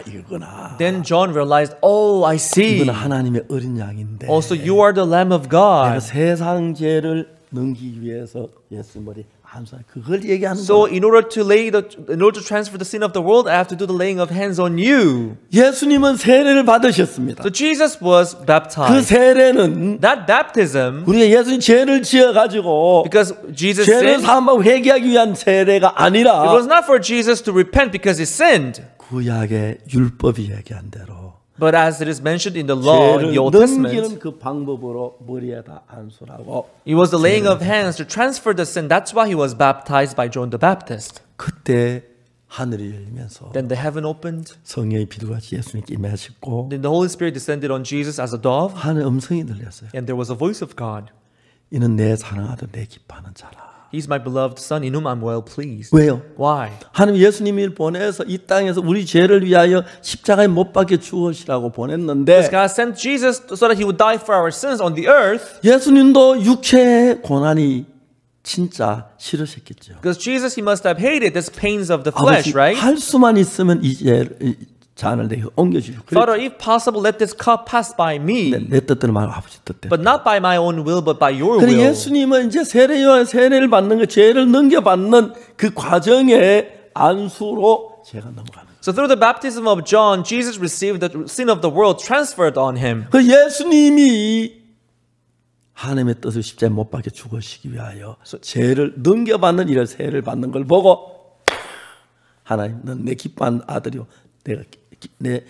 이거구나. Then John realized, oh, I see. 이거는 하나님의 어린 양인데. Also, you are the Lamb of 내가 God. 세상 죄를 넘기기 위해서 예수 머리 안수한 그걸 얘기하는 So, 거예요. in order to transfer the sin of the world, I have to do the laying of hands on you. 예수님은 세례를 받으셨습니다. So Jesus was 그 baptized. 세례는 That baptism, 우리가 예수님 죄를 지어 가지고 because Jesus 죄를 sinned, 사함하고 회개하기 위한 세례가 it 아니라 was not for Jesus to repent because he sinned. 구약의 율법이 얘기한 대로 But as it is mentioned in the law in 죄를 the Old Testament, 넘기는 그 방법으로 머리에다 안수라고. it was the laying of hands to transfer the sin. That's why he was baptized by John the Baptist. 그때 하늘이 열리면서 Then the heaven opened. 성령의 비둘기같이 예수님께 임하셨고 Then the Holy Spirit descended on Jesus as a dove. 하늘 음성이 들렸어요. And there was a voice of God. 이는 내 사랑하던 내 기뻐하는 자라. He's my beloved son in whom I'm well pleased. 왜요? Why? 하나님 예수님을 보내서 이 땅에서 우리 죄를 위하여 십자가에 못 박혀 죽으시라고 보냈는데 Because God sent Jesus so that he would die for our sins on the earth. 예수님도 육체의 고난이 진짜 싫으셨겠죠. Because Jesus, he must have hated these pains of the 아버지 flesh, right? 할 수만 있으면 이 잔을 내게 옮겨주시고 Father, if possible, let this cup pass by me. 내 뜻대로 말고 아버지 뜻대로. But not by my own will, but by your 그래 will. 예수님은 이제 세례를 받는 거 죄를 넘겨받는 그 과정에 안수로 죄가 넘어가는 거예요. So through the baptism of John, Jesus received the sin of the world transferred on him. 그 예수님이 하나님의 뜻을 십자가에 못 박혀 죽으시기 위하여 죄를 넘겨받는 이런 세례를 받는 걸 보고 하나님 넌 내 기뻐하는 아들이요 내가 내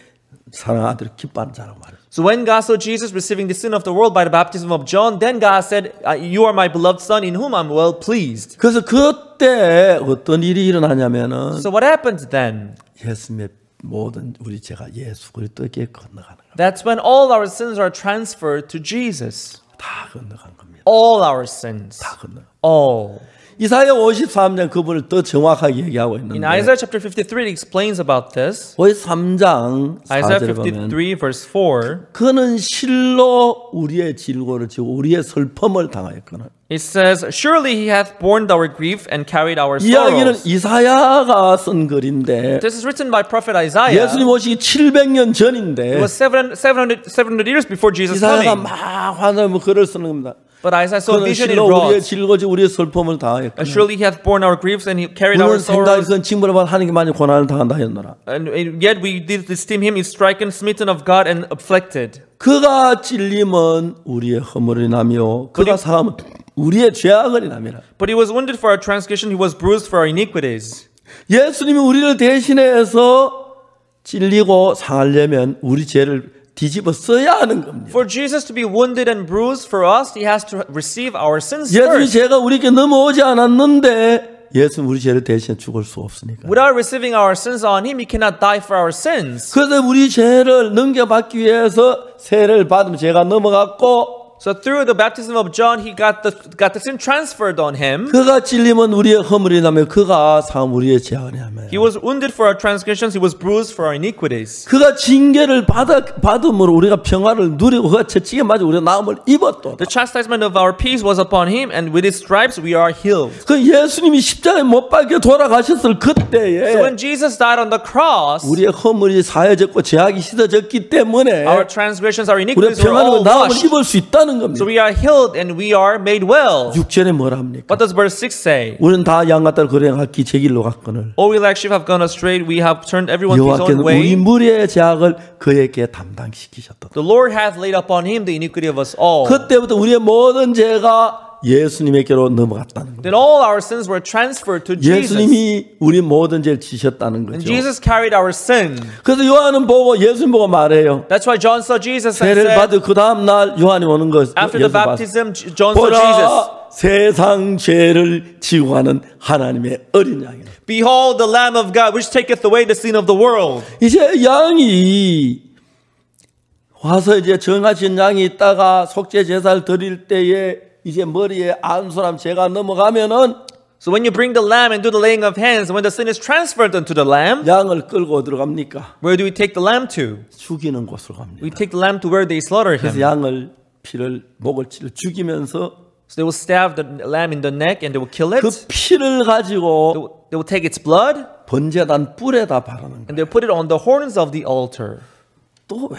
사랑하는 아들을 기뻐하는 자라고 말했어요. So when God saw Jesus receiving the sin of the world by the baptism of John, then God said, you are my beloved son in whom I'm well pleased. 그래서 그때 어떤 일이 일어나냐면은 So what happened then? 예수님의 모든 우리 죄가 예수 그리스도에게 건너가는 거예요. That's when all our sins are transferred to Jesus. 다 건너간 겁니다. All our sins. 다 건너. All. 이사야 53장 그분을 더 정확하게 얘기하고 In 있는데 Isaiah chapter 53, it explains about this. 53장 Isaiah 4절에 보면 53 verse 4, 그는 실로 우리의 질고를 지고 우리의 슬픔을 당하였거늘. it says, surely he hath borne our grief and carried our 이야기는 sorrows. 이사야가 쓴 글인데 This is written by prophet Isaiah. 예수님 오시기 700년 It 전인데 was 700 years before Jesus 이사야가 coming. 막 환하면 글을 쓰는 겁니다. But Isaiah saw a 그는 vision in 실로 우리의 wrath. 질고지 우리의 슬픔을 당하였거늘. Surely he hath borne our griefs and he carried our 우리는 생각이 sorrows. 그건 징벌을 받아 하나님께 많이 고난을 당한다 했노라. And yet we did esteem him is stricken, smitten of God, and afflicted. 그가 찔림은 우리의 허물이 나며 그가 상함은 우리의 죄악을 남이라. But he was wounded for our transgression, he was bruised for our iniquities. 예수님이 우리를 대신해서 찔리고 상하려면 우리 죄를 뒤집어 써야 하는 겁니다. For Jesus to be wounded and bruised for us, he has to receive our sins 예수님 first. 죄가 우리에게 넘어오지 않았는데 예수님 우리 죄를 대신해 죽을 수 없으니까. Without receiving our sins on him, he cannot die for our sins. 그래서 우리 죄를 넘겨받기 위해서 세례를 받으면 죄가 넘어갔고 So through the baptism of John, he got the sin transferred on him. 그가 찔림은 우리의 허물이 나며 그가 상함 우리의 죄악을 하며 He was wounded for our transgressions, he was bruised for our iniquities. 그가 징계를 받음으로 우리가 평화를 누리고 그가 채찍에 맞아 우리가 나음을 입었다. The chastisement of our peace was upon him, and with his stripes we are healed. 그 예수님이 십자가에 못 박혀 돌아가셨을 그때에 So when Jesus died on the cross, 우리의 허물이 사해졌고 죄악이 씻어졌기 때문에 our transgressions, our 우리가 iniquities were 평안하고 all 나음을 washed. 입을 수 있다는 So 겁니다. we are healed and we are made well. 6절에 뭐라 합니까? What does verse 6 say? 우리는 다 양과 딸 거래하기 제 길로 갔거늘 All we like sheep have gone astray, we have turned everyone to his 여호와께는 own 우리 way. 무리의 죄악을 그에게 담당시키셨다. The Lord hath laid upon him the iniquity of us all. 그때부터 우리의 모든 죄가 예수님에게로 넘어갔다는 겁니다. Then all our sins were transferred to Jesus. 예수님이 우리 모든 죄를 지셨다는 And 거죠. Jesus carried our sin. 그래서 요한은 보고 예수님 보고 말해요. That's why John saw Jesus and 세례를 said, 받은 그 다음 날 요한이 오는 거 after the 예수 봤어. baptism, John saw 보라 Jesus. 세상 죄를 지고 가는 하나님의 어린 양이다. Behold the Lamb of God, which taketh away the sin of the world. 이제 양이 와서 이제 정하신 양이 있다가 속죄 제사를 드릴 때에 이제 머리에 안수람 죄가 넘어가면은 So when you bring the lamb and do the laying of hands, when the sin is transferred unto the lamb, 양을 끌고 들어갑니까? where do we take the lamb to? 죽이는 곳으로 갑니다. We take the lamb to where they slaughter 그래서 him. 양을 피를 목을 찔러 죽이면서 So they will stab the lamb in the neck and they will kill it. 그 피를 가지고 They will take its blood 번제단 뿔에다 바르는 거예요. and they'll put it on the horns of the altar. 또 왜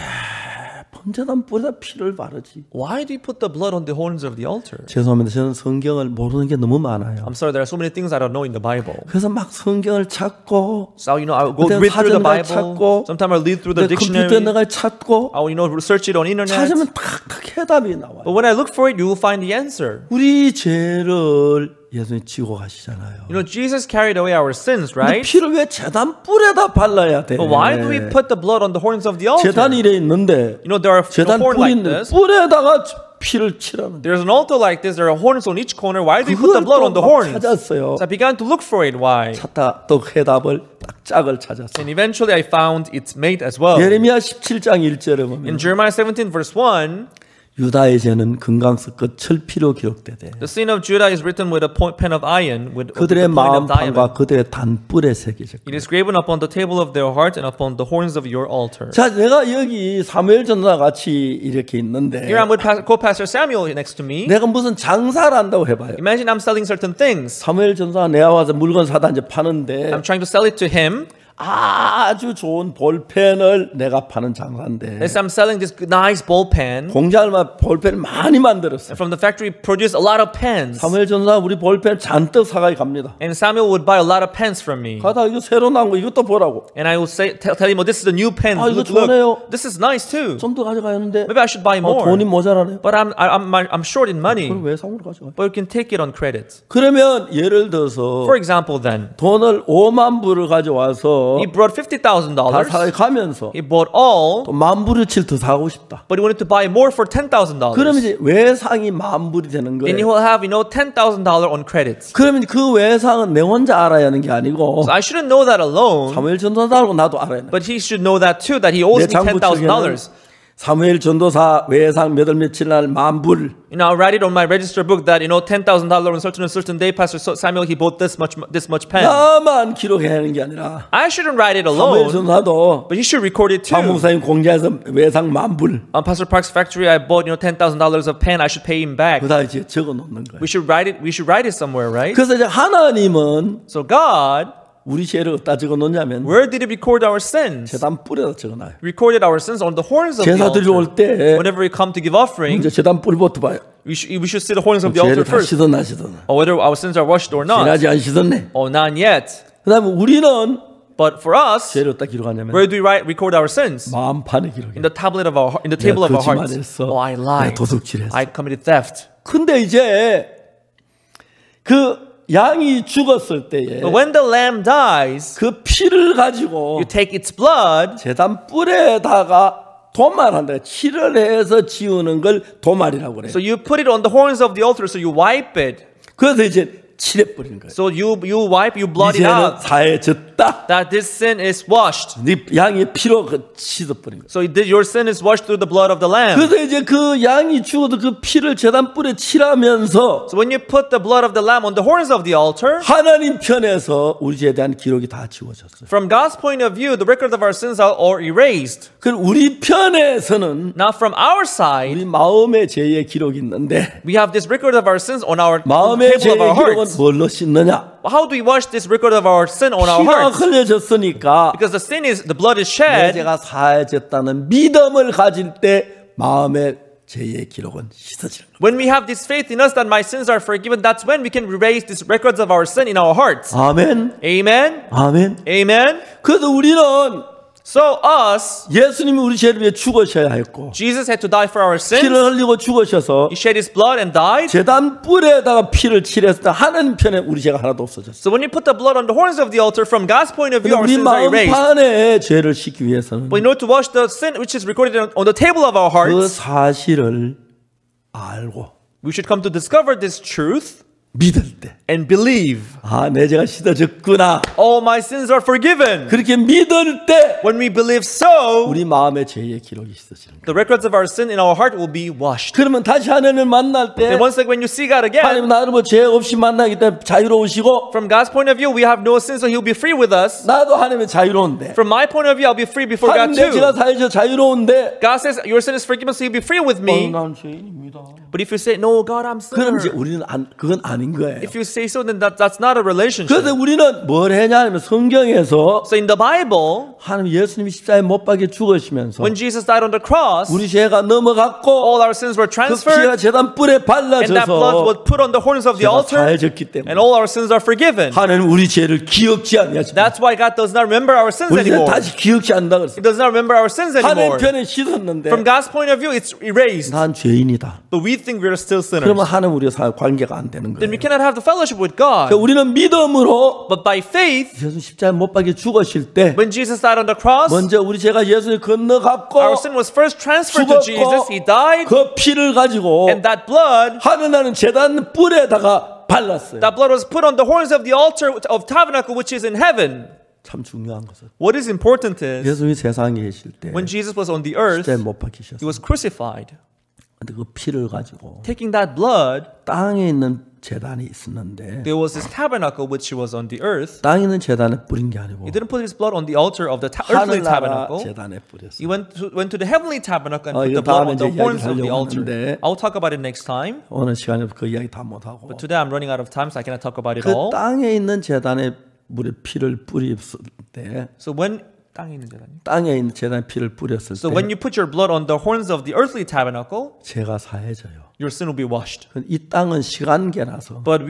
번제단 뿔에다 피를 바르지? Why do you put the blood on the horns of the altar? 죄송합니다. 저는 성경을 모르는 게 너무 많아요. I'm sorry, there are so many things I don't know in the Bible. 그래서 막 성경을 찾고 So, I'll go 그때 read through the 사전을 Bible. 찾고 Sometimes I'll read through the 컴퓨터에 dictionary. 내가 찾고 I'll, search it on internet. 찾으면 탁탁 해답이 나와요. But when I look for it, you will find the answer. 우리 죄를 예수님이 지고 가시잖아요. Jesus carried away our sins, 근데 right? 피를 왜 제단 뿔에다 발라야 돼? But why do we put the blood on the horns of the altar? 제단이 이래 있는데 There are 제단 horns 뿔이 like 있는데 this. 뿔에다가 피를 칠하는 There's an altar like this. There are horns on each corner. Why do we put the blood on the 그걸 또 horns? 찾았어요. So I began to look for it. Why? 찾다 또 해답을 딱 짝을 찾았어요. And eventually I found its mate as well. 예레미야 17장 1절에 보면 In Jeremiah 17 verse 1, 유다의 죄는 금강석과 철피로 기록되되 the sin of Judah is written with a pen of iron, with 그들의 the point of 마음판과 diamond. 그들의 단뿔에 새기셨고. It is graven upon the table of their heart and upon the horns of your altar. 자, 내가 여기 사무엘 전사 같이 이렇게 있는데 Here I'm with co-pastor Samuel next to me. 내가 무슨 장사를 한다고 해봐요. Imagine I'm selling certain things. 사무엘 전사가 내가 와서 물건 사다 이제 파는데 I'm trying to sell it to him. 아주 좋은 볼펜을 내가 파는 장사인데 Yes, I'm selling this nice ball pen. 공장을 볼펜을 많이 만들었어. And from the factory produced a lot of pens. 사무엘 전사 우리 볼펜 잔뜩 사가지 갑니다. And Samuel would buy a lot of pens from me. 가다 이거 새로 나온 거 이것도 보라고. And I will say, tell him, oh, this is a new pen. 아, 이거 Look, look. 좋네요. This is nice too. 좀 더 가져가는데 Maybe I should buy more. 돈이 모자라네요. But I'm short in money. 그럼 왜 상으로 가져가? But you can take it on credit. 그러면 예를 들어서 For example, then 돈을 5만 불을 가져와서 he brought 다 $50,000. 사가면서 He bought all, 또 만 불을 더 사고 싶다. but he wanted to buy more for $10,000. 그러면 이제 외상이 만 불이 되는 And he 거예요. will have, $10,000 on credit. 그러면 그 외상은 내 혼자 알아야 하는 게 아니고 So I shouldn't know that alone, 사무엘 전도사 알고 나도 알아야 돼. but he should know that too, that he owes 내 me $10,000. 장부책에는 사무엘 전도사 외상 몇 월 며칠 날 만 불. I write it on my register book that $10,000 on certain and certain day, Pastor Samuel, he bought this much pen. 나만 기록해야 하는 게 아니라 I shouldn't write it 사무엘 alone, 전도사도 but he should record it too. 박목사님 공장에서 외상 만 불. On Pastor Park's factory, I bought $10,000 of pen. I should pay him back. 그다 이제 적어 놓는 거예요. We should write it somewhere, right? 그래서 이제 하나님은 So God, 우리 죄를 어디다 적어 놓냐면 where did he record our sins? 제단 뿔에다 적어 놔요. Recorded our sins on the horns of the 제사 드리러 altar. 올 때 Whenever we come to give offering, 이제 제단 뿔부터 봐요. we should see the horns of the altar 죄를 다 first, 씻었나 씻었나. or whether our sins are washed or not. 지나지 안 씻었네. Oh, not yet. 그다음에 우리는 But for us, 죄를 어디다 기록하냐면 where do we record our sins? 마음판에 기록해. In the tablet of our, in the table of our hearts. 거짓말했어. Oh, I 내가 lied. 도둑질했어. I committed theft. 근데 이제 그 양이 죽었을 때에 But when the lamb dies, 그 피를 가지고 you take its blood 제단 뿔에다가 도말한다. 칠을 해서 지우는 걸 도말이라고 그래요. so you put it on the horns of the altar, so you wipe it. 그래서 이제 칠해버리는 거예요. So you wipe, you blot it 이제는 out 사해졌다. that this sin is washed. 네 양의 피로 씻어버린 거예요. So your sin is washed through the blood of the lamb. 그래서 이제 그 양이 죽어도 그 피를 제단 뿔에 칠하면서 So when you put the blood of the lamb on the horns of the altar, 하나님 편에서 우리 죄에 대한 기록이 다 지워졌어요. from God's point of view, the record of our sins are all erased. 그 우리 편에서는 Now from our side, 우리 마음의 죄의 기록이 있는데 we have this record of our sins on our 마음의 table of our 죄의 기록은 hearts. 뭘로 씻느냐? How do we wash this record of our sin on our 피가 hearts? 흘려졌으니까 Because the blood is 내 shed. 죄가 사해졌다는 믿음을 가질 때 마음의 죄의 기록은 씻어지는 거예요. When we have this faith in us that my sins are forgiven, that's when we can erase these records of our sin in our hearts. 아멘. Amen. 아멘. Amen. 그래서 우리는 So us, 예수님이 우리 죄를 위해 죽으셔야 했고 Jesus had to die for our 피를 sins. 흘리고 죽으셔서 He shed his blood and died. 제단 뿔에다가 피를 칠했을 때 하나님 편에 우리 죄가 하나도 없어졌어요. So when you put the blood on the horns of the altar, from God's point of view, our 우리 sins are erased. 마음판에 죄를 씻기 위해서는 But in order to wash the sin which is recorded on the table of our 그 hearts, 사실을 알고 We should come to discover this truth 믿을 때. and believe. 아, 내 죄가 씻어졌구나. All my sins are forgiven. 그렇게 믿을 때 When we believe so, 우리 마음의 죄의 기록이 씻어지는 거예요. the records of our sin in our heart will be washed. 그러면 다시 하나님을 만날 때 And once again, when you see God again, 하나님 나를 뭐 죄 없이 만나기 때문에 자유로우시고 from God's point of view, we have no sin, so He'll be free with us. 나도 하나님은 자유로운데 From my point of view, I'll be free before God 하나님 내 죄가 too. 사해져 자유로운데 God says your sin is forgiven, so He'll be free with me. 난 죄인입니다. But if you say, no, God, I'm 그럼 이제 sinner. 우리는 그건 아닌 거예요. If you say so, then that's not a relationship. 그래서 우리는 뭘 했냐면 성경에서 So in the Bible, 하나님 예수님이 십자가에 못 박혀 죽으시면서 when Jesus died on the cross, 우리 죄가 넘어갔고 all our sins were 그 피가 transferred, 제단 뿔에 and that blood was 발라져서 put on the horns of the 죄가 altar, 사해졌기 때문에 and all our sins are forgiven. 하나님 우리 죄를 기억지 아니하십니다. That's why God does not remember our sins 우리 죄 anymore. 다시 기억지 않는다 He 그랬어요. does not remember our sins 하나님 anymore. 편에 씻었는데 From God's point of view, it's erased. 난 죄인이다. But we think we're still sinners. 그러면 하나님 우리와 관계가 안 되는 Then we 거예요. cannot have the fellowship with God. 그러니까 우리는 믿음으로 But by faith, 예수 십자가에 못 박혀 죽으실 때 when Jesus died on the cross, 먼저 우리 죄가 예수를 건너갔고 our sin was first transferred to Jesus. He died, 그 피를 가지고 and that blood, 하늘나는 제단 뿔에다가 발랐어요. that blood was put on the horns of the altar of tabernacle, which is in heaven. 참 중요한 것은 What is important is, 예수님이 세상에 계실 때 when Jesus was on the earth, 십자가에 못 He 박히셨어요. was crucified. 근데 그 피를 가지고 Taking that blood, 땅에 있는 제단이 있었는데 there was this tabernacle which was on the earth. 땅에 있는 제단에 뿌린 게 아니고 He didn't put His blood on the altar of the earthly 하늘나라 tabernacle. 제단에 뿌렸어요. He went to the heavenly tabernacle and put 이거 the blood 다음에 on the 이제 horns of the 이야기하려고 altar. 하는데 I'll talk about it next time. 오늘 시간에 그 이야기 다 못하고 But today I'm running out of time, so I cannot talk about it 그 all. 땅에 있는 제단에 물에 피를 뿌렸을 때 So when 땅에 있는 제단이. 땅에 있는 제단에 피를 뿌렸을 So 때 when you put your blood on the horns of the earthly tabernacle, 죄가 사해져요. your sin will be washed. 이 땅은 시간계라서 But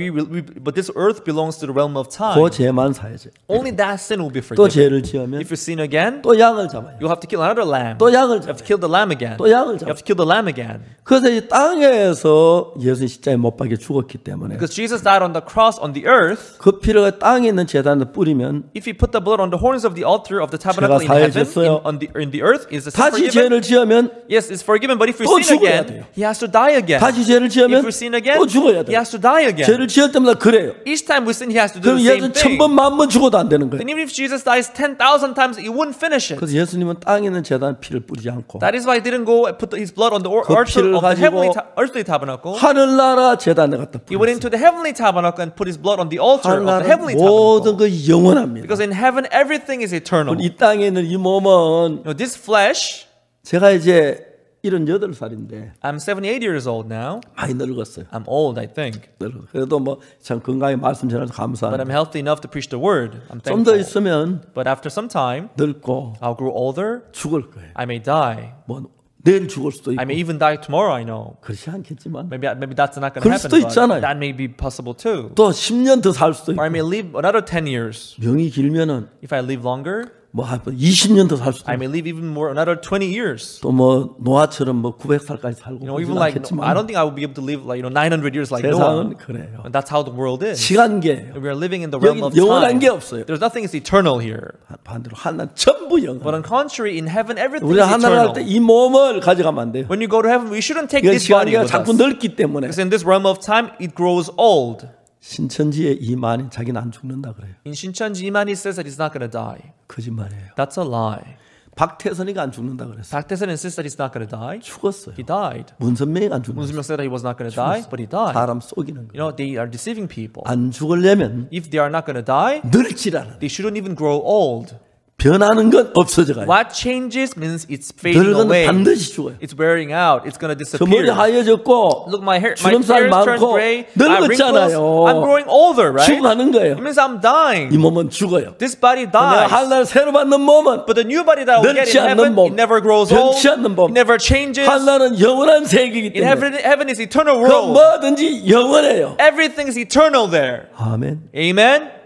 but this earth belongs to the realm of 그 time. 죄만 사해져요. Only that sin will be 또 forgiven. 죄를 지으면 If you sin again, 또 양을 잡아요. you'll have to kill another lamb. 또 양을 You have to 잡아요. kill the lamb again. 또 양을 You 잡아요. have to kill the lamb again. 그래서 이 땅에서 예수님 십자가에 못 박혀 죽었기 때문에 Because Jesus died on the cross on the earth. 그 피를 땅에 있는 제단에 뿌리면 If you put the blood on the horns of the altar of the tabernacle in 죄가 heaven, 사해졌어요. in the earth, is the sin 다시 forgiven? 죄를 지으면 Yes, it's forgiven. But if you 또 sin 죽어야 again, 돼요. he has to die again. 다시 죄를 If 지으면 we sin again, 또 죽어야 he 돼요. has to die again. 죄를 지을 때마다 그래요. Each time we sin, he has to do 그럼 the same 예수는 thing. 1000번 만번 죽어도 안 되는 거예요. Then even if Jesus dies 10,000 times, he wouldn't finish it. 그래서 예수님은 땅에 있는 제단에 피를 뿌리지 않고 That is why he didn't go and put his blood on the 그 altar 피를 of the heavenly 가지고 earthly tabernacle. 하늘나라 제단에 갖다 He went 뿌렸어요. into the heavenly tabernacle and put his blood on the altar of the 하늘나라 heavenly 모든 tabernacle. 그 영원합니다. Because in heaven, everything is eternal. 이 땅에 있는 이 몸은 This flesh, 제가 이제 78살인데 I'm 78 years old now. 많이 늙었어요. I'm old, I think. 그래도 뭐 참 건강히 말씀 전해서 But I'm 감사합니다. healthy enough to preach the word. I'm 좀 더 thankful. 있으면 But after some time, 늙고 I'll grow older. 죽을 거예요. I may die. 뭐 내일 죽을 수도 I 있고 may even die tomorrow, I know. 그렇지 않겠지만 Maybe that's not going to 그럴 happen. 수도 있잖아요. But that may be possible too. 또 10년 더 살 수도 Or I 있고 may live another 10 years. 병이 길면은 If I live longer, 뭐 20년 더 살 수도 I 있고 may live even more, another 20 years. 또 뭐 노아처럼 뭐 900살까지 살고 Even 그러진 like, I 않겠지만 don't think I will be able to live like 900 years like Noah. 세상은 그래요. And that's how the world is. 시간계예요. We are living in the realm of 여기 영원한 time. 게 없어요. There's nothing is eternal here. 반대로 하나는 전부 But 영원. on contrary, in heaven, everything 우리가 is 하나님 할 eternal. 때 이 몸을 가져가면 안 돼요. When you go to heaven, we shouldn't take 이건 this body 시간계가 with 자꾸 us. 넓기 때문에 Because in this realm of time, it grows old. 신천지의 이만희 자기는 안 죽는다 그래요. In Shincheonji, Imani says that he's not going to die. 거짓말이에요. That's a lie. 박태선이가 안 죽는다 그랬어요. Baktaesan insists that he's not going to die. 죽었어요. He died. 문선명이가 안 죽는다. Munzumyong said that he was not going to die, but he died. 사람 속이는 You 거예요. know, they are deceiving people. 안 죽으려면 If they are not going to die, 늙지라는 they shouldn't even grow old. 변하는 건 없어져 가요. What changes means it's fading 늙은 away. 반드시 죽어요. It's wearing out. It's going to 저 머리 disappear. 하얘졌고 Look, my hair 주름살 turned 많고 gray. 늙었잖아요. I'm growing older, right? 죽어가는 거예요. It means I'm dying. 이 몸은 죽어요. This body 내가 dies. 하늘날 새로 받는 몸은 But the new body that I will get 늙지 in 않는 heaven, 몸, it never grows old. 변치 않는 몸. It never changes. 하늘은 영원한 세계이기 In 때문에 heaven is eternal 그 world. 뭐든지 영원해요. Everything is eternal there. 아멘. Amen.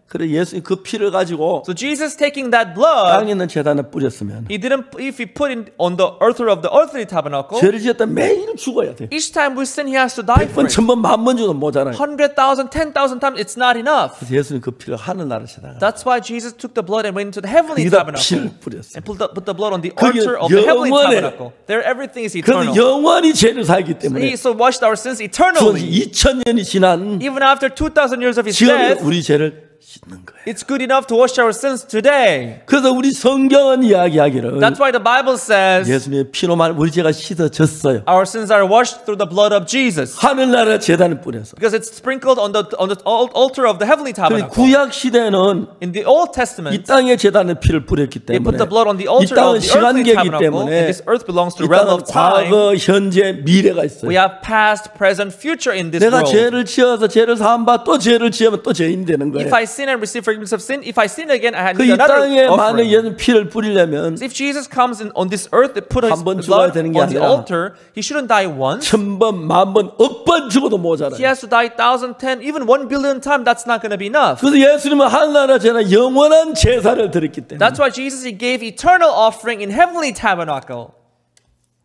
그래 예수님 그 피를 가지고 So Jesus taking that blood, 땅에 있는 제단에 뿌렸으면 he didn't. If he put it on the altar of the earthly tabernacle, 죄를 지었다 매일 죽어야 돼. each time we sin, he has to die for 100번, it. 1000번, 10,000번 줘도 모자라요. 100,000, 10,000 times, it's not enough. 그래서 예수님 그 피를 하늘나라에다가 That's why Jesus took the blood and went into the heavenly 거기다 tabernacle 피를 뿌렸어요. and put the blood on the 그게 altar of the heavenly 영원해. tabernacle. There, everything is 그래서 eternal. 영원히 죄를 살기 때문에 He so washed our sins 주어진 eternally. 2000년이 지난 Even after 2,000 years of his 지금 death, 우리 죄를 씻는 거예요. it's good enough to wash our sins today. 그래서 우리 성경은 이야기하기를 That's why the Bible says 예수님의 피로만 우리 죄가 씻어졌어요. our sins are washed through the blood of Jesus. 하늘나라 제단에 뿌려서. Because it's sprinkled on the altar of the heavenly 그리고 tabernacle. 구약 시대는 In the Old 이 Testament, 땅의 제단에 피를 뿌렸기 they put 때문에 the blood on the 이 altar 땅은 of the earthly 시간계이기 tabernacle, 때문에 and this earth belongs to 이 the realm 땅은 of time. 과거, 현재, 미래가 있어요. We have past, present, future in this 내가 world. 죄를 지어서 죄를 사함받아 또 죄를 지으면 또 죄인이 되는 거예요. If I sin and receive forgiveness of sin, if I sin again, I 그 need 이 another 땅에 만약 offering. 예수님 피를 뿌리려면 If Jesus comes on this earth, they put his 한 번 죽어야 blood 되는 게 on the 아니라 altar. He shouldn't die once. 1000번, 10,000번, 억번 죽어도 He 모자라요. has to die 1,000, 10, even 1 billion times. That's not going to be enough. 그래서 예수님은 하늘나라 제나 영원한 제사를 드렸기 때문에 That's why Jesus, he gave eternal offering in heavenly tabernacle.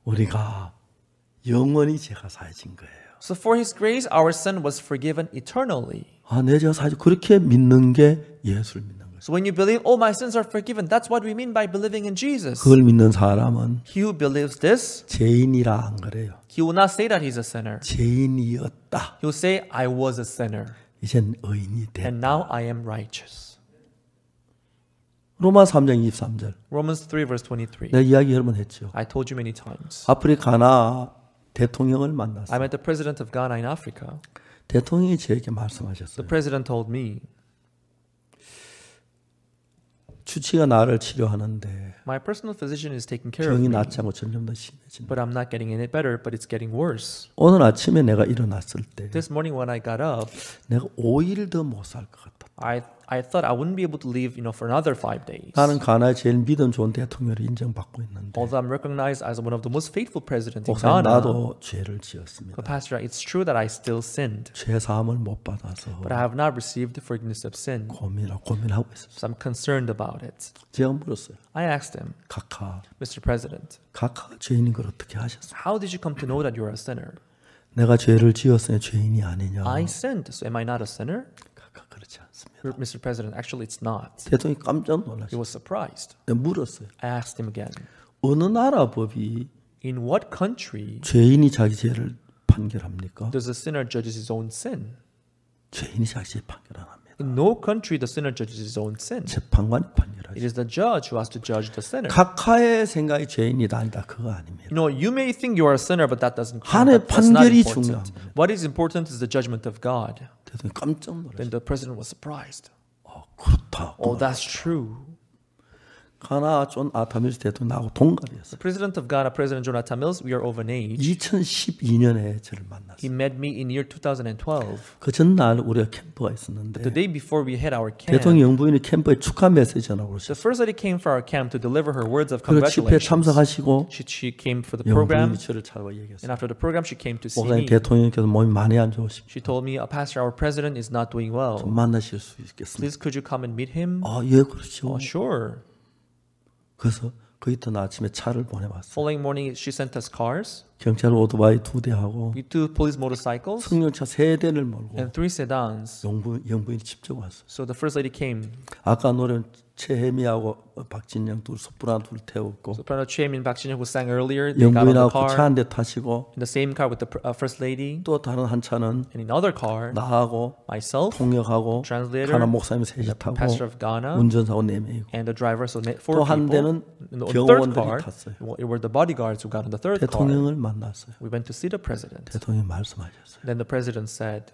우리가 영원히 죄가 사해진 거예요. So for his grace, our sin was forgiven eternally. 아, 내 죄가 사해진 그렇게 믿는 게 예수를 믿는 거예요. So when you believe, oh, my sins are forgiven, that's what we mean by believing in Jesus. 그걸 믿는 사람은 He who believes this, 죄인이라 안 그래요. he will not say that he's a sinner. 죄인이었다. He will say, I was a sinner, 이젠 의인이 됐다. and now I am righteous. 로마 3장 23절. Romans 3 verse 23. 내가 이야기 여러 번 했죠. I told you many times. 아프리카 가나 대통령을 만났어요. I met the president of Ghana in Africa. 대통령이 저에게 The 말씀하셨어요. president told me, 주치가 나를 치료하는데 my personal physician is taking care of 병이 me, 낫지 않고 점점 더 심해진다. but I'm not getting any better, but it's getting worse. 오늘 아침에 내가 일어났을 때 This morning when I got up, 내가 5일 더 못 살 것 같다. I thought I wouldn't be able to live, for another 5 days. 나는 가나의 제일 믿음 좋은 대통령을 인정받고 있는데 Although I'm recognized as one of the most faithful presidents in 목사님 Ghana, 나도 죄를 지었습니다. but Pastor, it's true that I still sinned, 죄 사함을 못 받아서 but I have not received the forgiveness of sin. 고민하고 있었어요. So I'm concerned about it. 제가 물었어요. I asked him, 각하 Mr. President, 죄인인 걸 어떻게 하셨어요? how did you come to know that you're a sinner? 내가 죄를 지었으니 죄인이 아니냐? I sinned, so am I not a sinner? 각하 그렇지 않습니다. Mr. President, actually it's not. 대통령이 깜짝 He 놀랐어요. was surprised. 내가 물었어요. I asked him again, 어느 나라 법이 in what country 죄인이 자기 죄를 판결합니까? does a sinner judges his own sin? 죄인이 자기 죄 판결 안 합니다. In no country the sinner judges his own sin. 재판관이 It 판결하죠. is the judge who has to judge the sinner. 각하의 생각이 죄인이다 아니다 그거 아닙니다. You may think you are a sinner, but that doesn't count. 하나님의 That's not 판결이 important. 중요합니다. What is important is the judgment of God. 대통령이 깜짝 놀랐어요. Then the president was surprised. 그렇다. Oh, that's true. 가나 존 아타밀스 대통령 나하고 동갑이었어요. The president of Ghana, President Jonathan Mills, we are over in age. 2012년에 저를 He 만났어요. met me in year 2012. 그 전날 우리가 캠프가 있었는데 The day before we had our camp, 대통령 영부인이 캠프에 축하 메시지 전하고 the 오셨어요. first lady came for our camp to deliver her words of 그리고 집회에 congratulations. 참석하시고 She came for the program, 영부인이 저를 찾아와 얘기했어요. and after the program, she came to see 목사님 me. 대통령께서 몸이 많이 안 좋으십니다. She told me, Pastor, our president is not doing well. 좀 만나실 수 있겠습니까? Please, could you come and meet him? 아, 예, 그렇죠. Oh, sure. 그래서 그 이튿날 아침에 차를 보내봤어요. Following morning, she sent us cars. 경찰 오토바이 2대하고 We two police motorcycles 승용차 3대를 몰고 and 3 sedans. 영부인이 직접 왔어요. So the first lady came. 아까 노래는 최혜미하고 박진영 둘, 소프라노 둘 태웠고 Soprano Chaemin Park Shin-hyuk who sang earlier. They got on the 영부인하고 차 car 한 대 타시고 in the same car with the first lady, 또 다른 한 차는 and in another car, 나하고 myself, 통역하고 translator, 가나 목사님 셋이 타고 pastor of Ghana, 운전사고 4명이고 and the driver. So 또 4 한 people. 대는 In the third 경호원들이 car, 탔어요. it were the bodyguards who got on the third car. 대통령을 만났어요. We went to see the president. 대통령이 말씀하셨어요. Then the president said,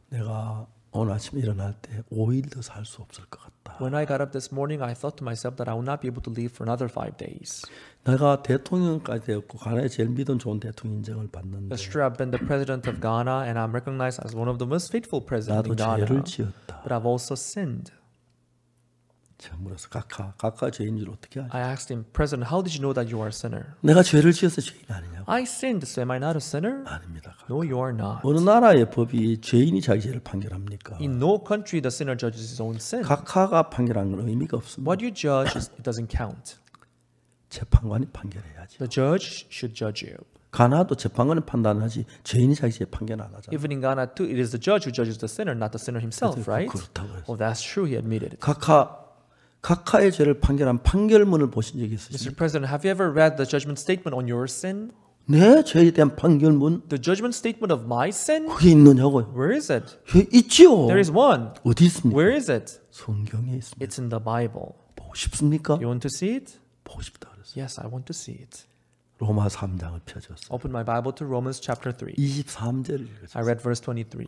내가 오늘 아침에 일어날 때 5일 더 살 수 없을 것 같다. when I got up this morning, I thought to myself that I would not be able to live for another 5 days. 내가 대통령까지 되었고 가나의 제일 믿음 좋은 대통령 인정을 받는데 That's true. I've been the president of Ghana, and I'm recognized as one of the most faithful presidents 나도 in Ghana. 죄를 지었다. But I've also sinned. 제가 물어서 각하 죄인 줄 어떻게 알지? I asked him, President, how did you know that you are a sinner? 내가 죄를 지어서 죄인 아니냐고. I sinned, so am I not a sinner? 아닙니다. No, you are not. 어느 나라의 법이 죄인이 자기 죄를 판결합니까? In no country the sinner judges his own sin. 각하가 판결하는 건 의미가 없습니다. What you judge, it doesn't count. 재판관이 판결해야죠. The judge should judge you. 가나도 재판관이 판단하지 죄인이 자기 죄 판결 안 하잖아요. Even in Ghana too, it is the judge who judges the sinner, not the sinner himself, right? 그렇다고 해서 Oh, that's true. He admitted it. 각하의 죄를 판결한 판결문을 보신 적이 있으십니까? Mr. President, have you ever read the judgment statement on your sin? 내 죄에 대한 판결문 The judgment statement of my sin? 그게 있느냐고요? Where is it? 있지요. There is one. 어디 있습니까? Where is it? 성경에 있습니다. It's in the Bible. 보고 싶습니까? You want to see it? 보고 싶다 그랬어요. Yes, I want to see it. 로마 3장을 펴줬어요. Open my Bible to Romans chapter 3. 23절을 I 읽었어요. read verse 23.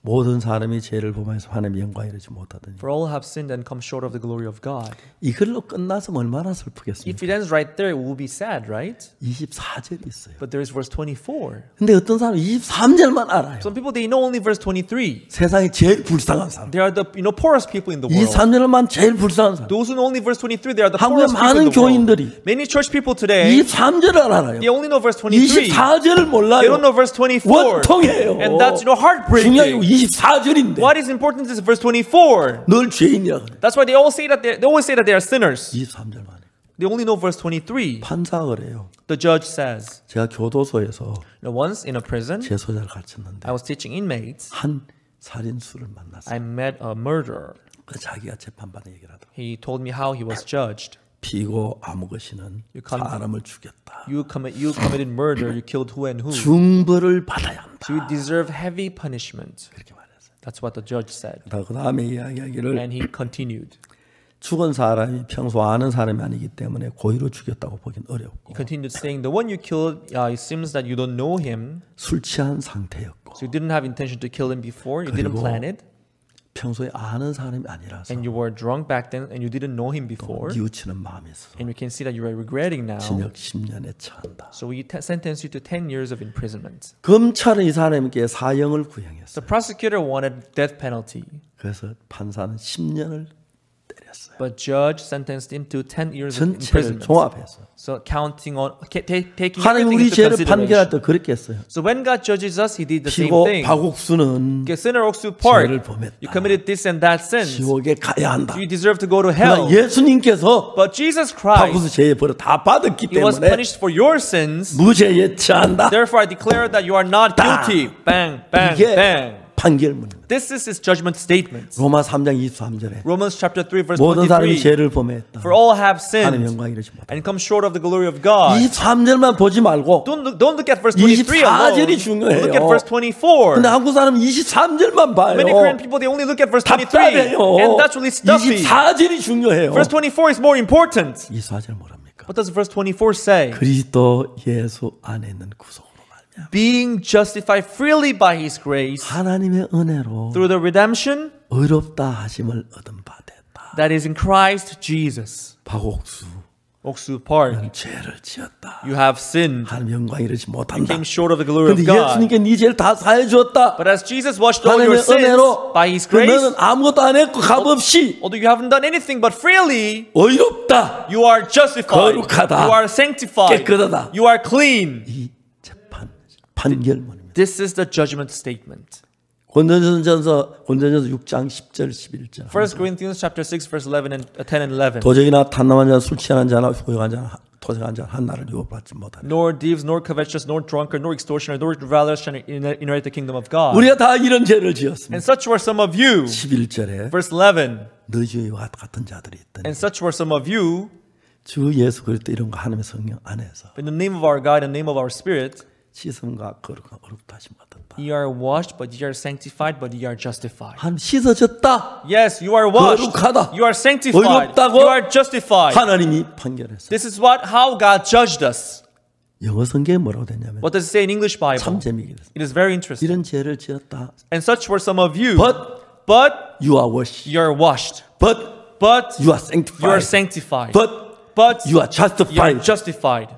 모든 사람이 죄를 범해서 하나님의 영광에 이르지 못하더니 For all have sinned and come short of the glory of God. 이걸로 끝나서 얼마나 슬프겠습니까? If it ends right there, it will be sad, right? 24절이 있어요. But there is verse 24. 근데 어떤 사람은 23절만 알아요. Some people, they know only verse 23. 세상에 제일 불쌍한 사람. They are the poorest people in the world. 23절만 제일 불쌍한 사람. Those who know only verse 23, they are the 한국의 poorest people 많은 in the world. 교인들이 Many church people today, 23절을 알아요. they only know verse 23. 24절을 They 몰라요. don't know verse 24. 원통해요. And that's, 중요한 거 heartbreaking. 24절인데 What is important is verse 24. 늘 죄인이야 그래. That's why they always say that they are sinners. 23절만 해. They only know verse 23. 판사가 그래요. The judge says, 제가 교도소에서 once in a prison, 제 소자를 가르쳤는데 I was teaching inmates. 한 살인수를 만났어요. I met a murderer. 그 자기가 재판받는 얘기를 하더라고요. He told me how he was judged. 피고 아무것이는 You come- 사람을 죽였다. You committed murder. You killed who and who. 중벌을 받아야 한다. So you deserve heavy punishment. 그렇게 말했어요. That's what the judge said. 그 다음에 이야기하기를 And he continued. 죽은 사람이 평소 아는 사람이 아니기 때문에 고의로 죽였다고 보긴 어렵고 He continued saying, the one you killed, it seems that you don't know him. 술 취한 상태였고 So you didn't have intention to kill him before. You didn't 그리고 plan it. 평소에 아는 사람이 아니라서 And you were drunk back then and you didn't know him before. 뉘우치는 마음이 있어서 And we can see that you are regretting now. 징역 10년에 처한다. So we sentenced you to 10 years of imprisonment. 검찰은 이 사람에게 사형을 구형했어요. The prosecutor wanted death penalty. 그래서 판사는 10년을 때렸어요. But judge sentenced him to 10 years of 전체를 imprisonment. 종합해서 So counting on, taking 하나님 everything 우리 into 죄를 판결할 consideration. 때 그렇게 했어요. So when God judges us, He did the same 피고 thing. 박옥수는 Sinner Oksu Park, 죄를 범했다. you committed this and that sin. 지옥에 가야 한다. You deserve to go to hell. 그러나 예수님께서 But Jesus 박옥수 Christ, 죄의 벌을 다 받았기 He was 때문에 punished for your sins. 무죄에 처한다. Therefore, I declare that you are not guilty. Bang, bang, 이게 bang. 판결문입니다. This is His judgment statement. 로마 3장 23절에 Romans chapter 3, verse 모든 사람이 23. 죄를 범했다. For all have 하나님 sinned 영광 이르지 못한다. and come short of the glory of God. 23절만 보지 말고 Don't look at verse 23 alone. 24절이 중요해요. Look at verse 24. 근데 한국 사람은 23절만 봐요. Many Korean people, they only look at verse 23. 답답해요. And that's really stuffy. 24절이 중요해요. Verse 24 is more important. 24절 뭐랍니까? What does verse 24 say? 그리스도 예수 안에 있는 구속으로 말미암아 Being justified freely by His grace 하나님의 은혜로 through the redemption 의롭다 하심을 얻은 바 됐다. that is in Christ Jesus. 박옥수 Oksu Park, 죄를 지었다. you have sinned. 하나님 영광 이르지 못한다. Came short of the glory of 근데 God. 예수님께 네 죄를 다 사해 주었다. But as Jesus washed all your 하나님의 sins 은혜로 by His 너는 grace, 아무것도 안 했고 값없이 although you haven't done anything but freely, 의롭다. you are justified. 거룩하다. You are sanctified. 깨끗하다. You are clean. 이 재판 판결문입니다. This is the judgment statement. 고린도전서 6장 10절 11절. 1 Corinthians chapter 6 verse 11 and 10 and 11. 도적이나 탐남한 자나 술 취한 자나 고용한 자나 토색한 자나 한 날을 유업받지 못하리라. Nor thieves, nor covetous, nor drunkard, nor extortioner, nor revilers shall inherit the kingdom of God. 우리가 다 이런 죄를 지었습니다. And such were some of you. 11절에 Verse 11. 너희 주와 같은 자들이 있더니 And such were some of you. 주 예수 그리스도 이런 거 하나님의 성령 안에서 In the name of our God, in the name of our Spirit, 씻음과 거룩과 어렵다 하심 받았다. ye are washed, but ye are sanctified, but ye are justified. 하나님 씻어졌다. Yes, you are washed. 거룩하다. You are sanctified. 의롭다고 You are justified. 하나님이 판결했어요. This is how God judged us. 영어 성경에 뭐라고 됐냐면 What does it say in English Bible? 참 재미있게 됐어요. It is very interesting. 이런 죄를 지었다. And such were some of you. But you are washed. you are washed. But But you are sanctified. you are sanctified. But But you are you are justified. justified.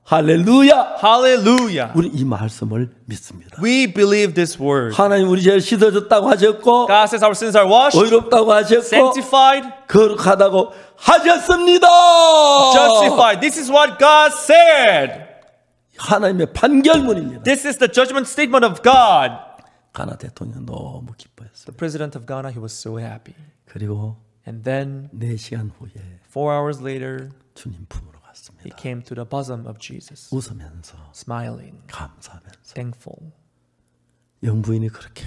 할렐루야. Hallelujah. 우리 이 말씀을 믿습니다. We believe this word. 하나님 우리 죄를 씻어줬다고 하셨고 God says our sins are washed, 의롭다고 하셨고 sanctified, 거룩하다고 하셨습니다. justified. This is what God said. 하나님의 판결문입니다. This is the judgment statement of God. 가나 대통령 너무 The 기뻐했어요. president of Ghana, he was so happy. 그리고 And then 4시간 후에 4 hours later, 주님 품으로 he 갔습니다. came to the bosom of Jesus, 웃으면서 smiling, 감사하면서 thankful. 영부인이 그렇게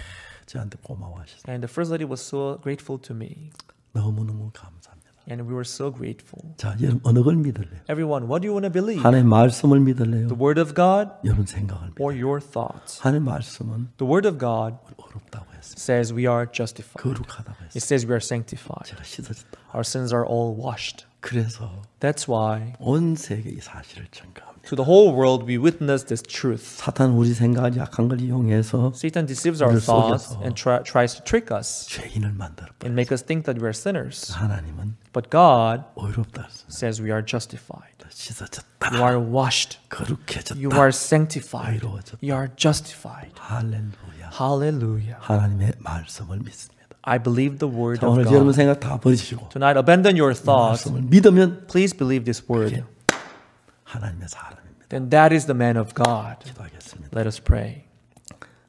저한테 고마워하셨어요. And the first lady was so grateful to me. 너무너무 감사합니다. And we were so grateful. 자, 여러분 어느 걸 믿을래요? Everyone, what do you want to believe? 하나님의 말씀을 믿을래요? The word of God 여러분 생각을 믿어요. or your thoughts? 하나님의 말씀은 The word of God 어렵다고 했습니다. says we are justified. 거룩하다고 It 했습니다. says we are sanctified. 제가 씻어졌다. Our sins are all washed. 그래서 That's why 온 세계에 이 사실을 증거합니다. to the whole world we witness this truth. 사탄은 우리 생각을 약한 걸 이용해서 Satan deceives our 우리를 thoughts 속여서 and tries to trick us 죄인을 만들어. and make us think that we are sinners. 하나님은 But God 의롭다 했습니다. says we are justified. 씻어졌다. You are washed. 거룩해졌다. You are sanctified. 의로워졌다. You are justified. 할렐루야. Hallelujah. 하나님의 말씀을 믿습니다. I believe the word 자, of 오늘 여러분 God. 생각 다 버리시고 Tonight, abandon your thoughts. 말씀을 믿으면 Please believe this word. 하나님의 사람입니다. Then that is the man of God. 기도하겠습니다. Let us pray.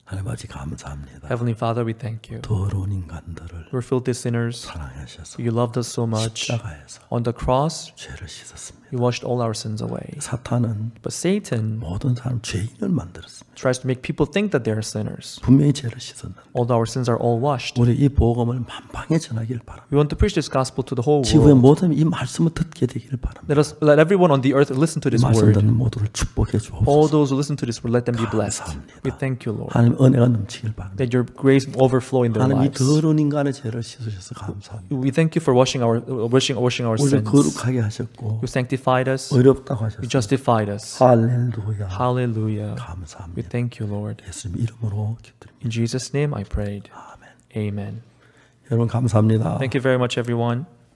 하나님 아버지 감사합니다. Heavenly Father, we thank you. 더러운 인간들을 We're filthy sinners. 사랑하셔서 You loved us so much. 십자가에서 On the cross, 죄를 씻었습니다. you washed all our sins away. 사탄은 But Satan 모든 사람 죄인을 만들었습니다. tries to make people think that they are sinners. 분명히 죄를 씻었는데 Although our sins are all washed. 우리 이 복음을 만방에 전하기를 바랍니다. We want to preach this gospel to the whole 지구의 world. 모든 이 말씀을 듣게 되기를 바랍니다. Let everyone on the earth listen to this 말씀 word. 듣는 모두를 축복해 All 주옵소서. those who listen to this word, let them be blessed. 감사합니다. We thank you, Lord. 하나님 은혜가 넘치길 바랍니다. That your grace overflow in their 하나님 이 lives. 더러운 인간의 죄를 씻으셔서 감사합니다. We thank you for washing our 우리를 sins. 거룩하게 하셨고 You sanctified us. 의롭다고 You 하셨습니다. justified us. 할렐루야. Hallelujah. We 감사합니다. thank you, Lord. 예수님 이름으로 기도드립니다. In Jesus' name I prayed. 아멘. Amen. 여러분 감사합니다. Thank you very much, everyone.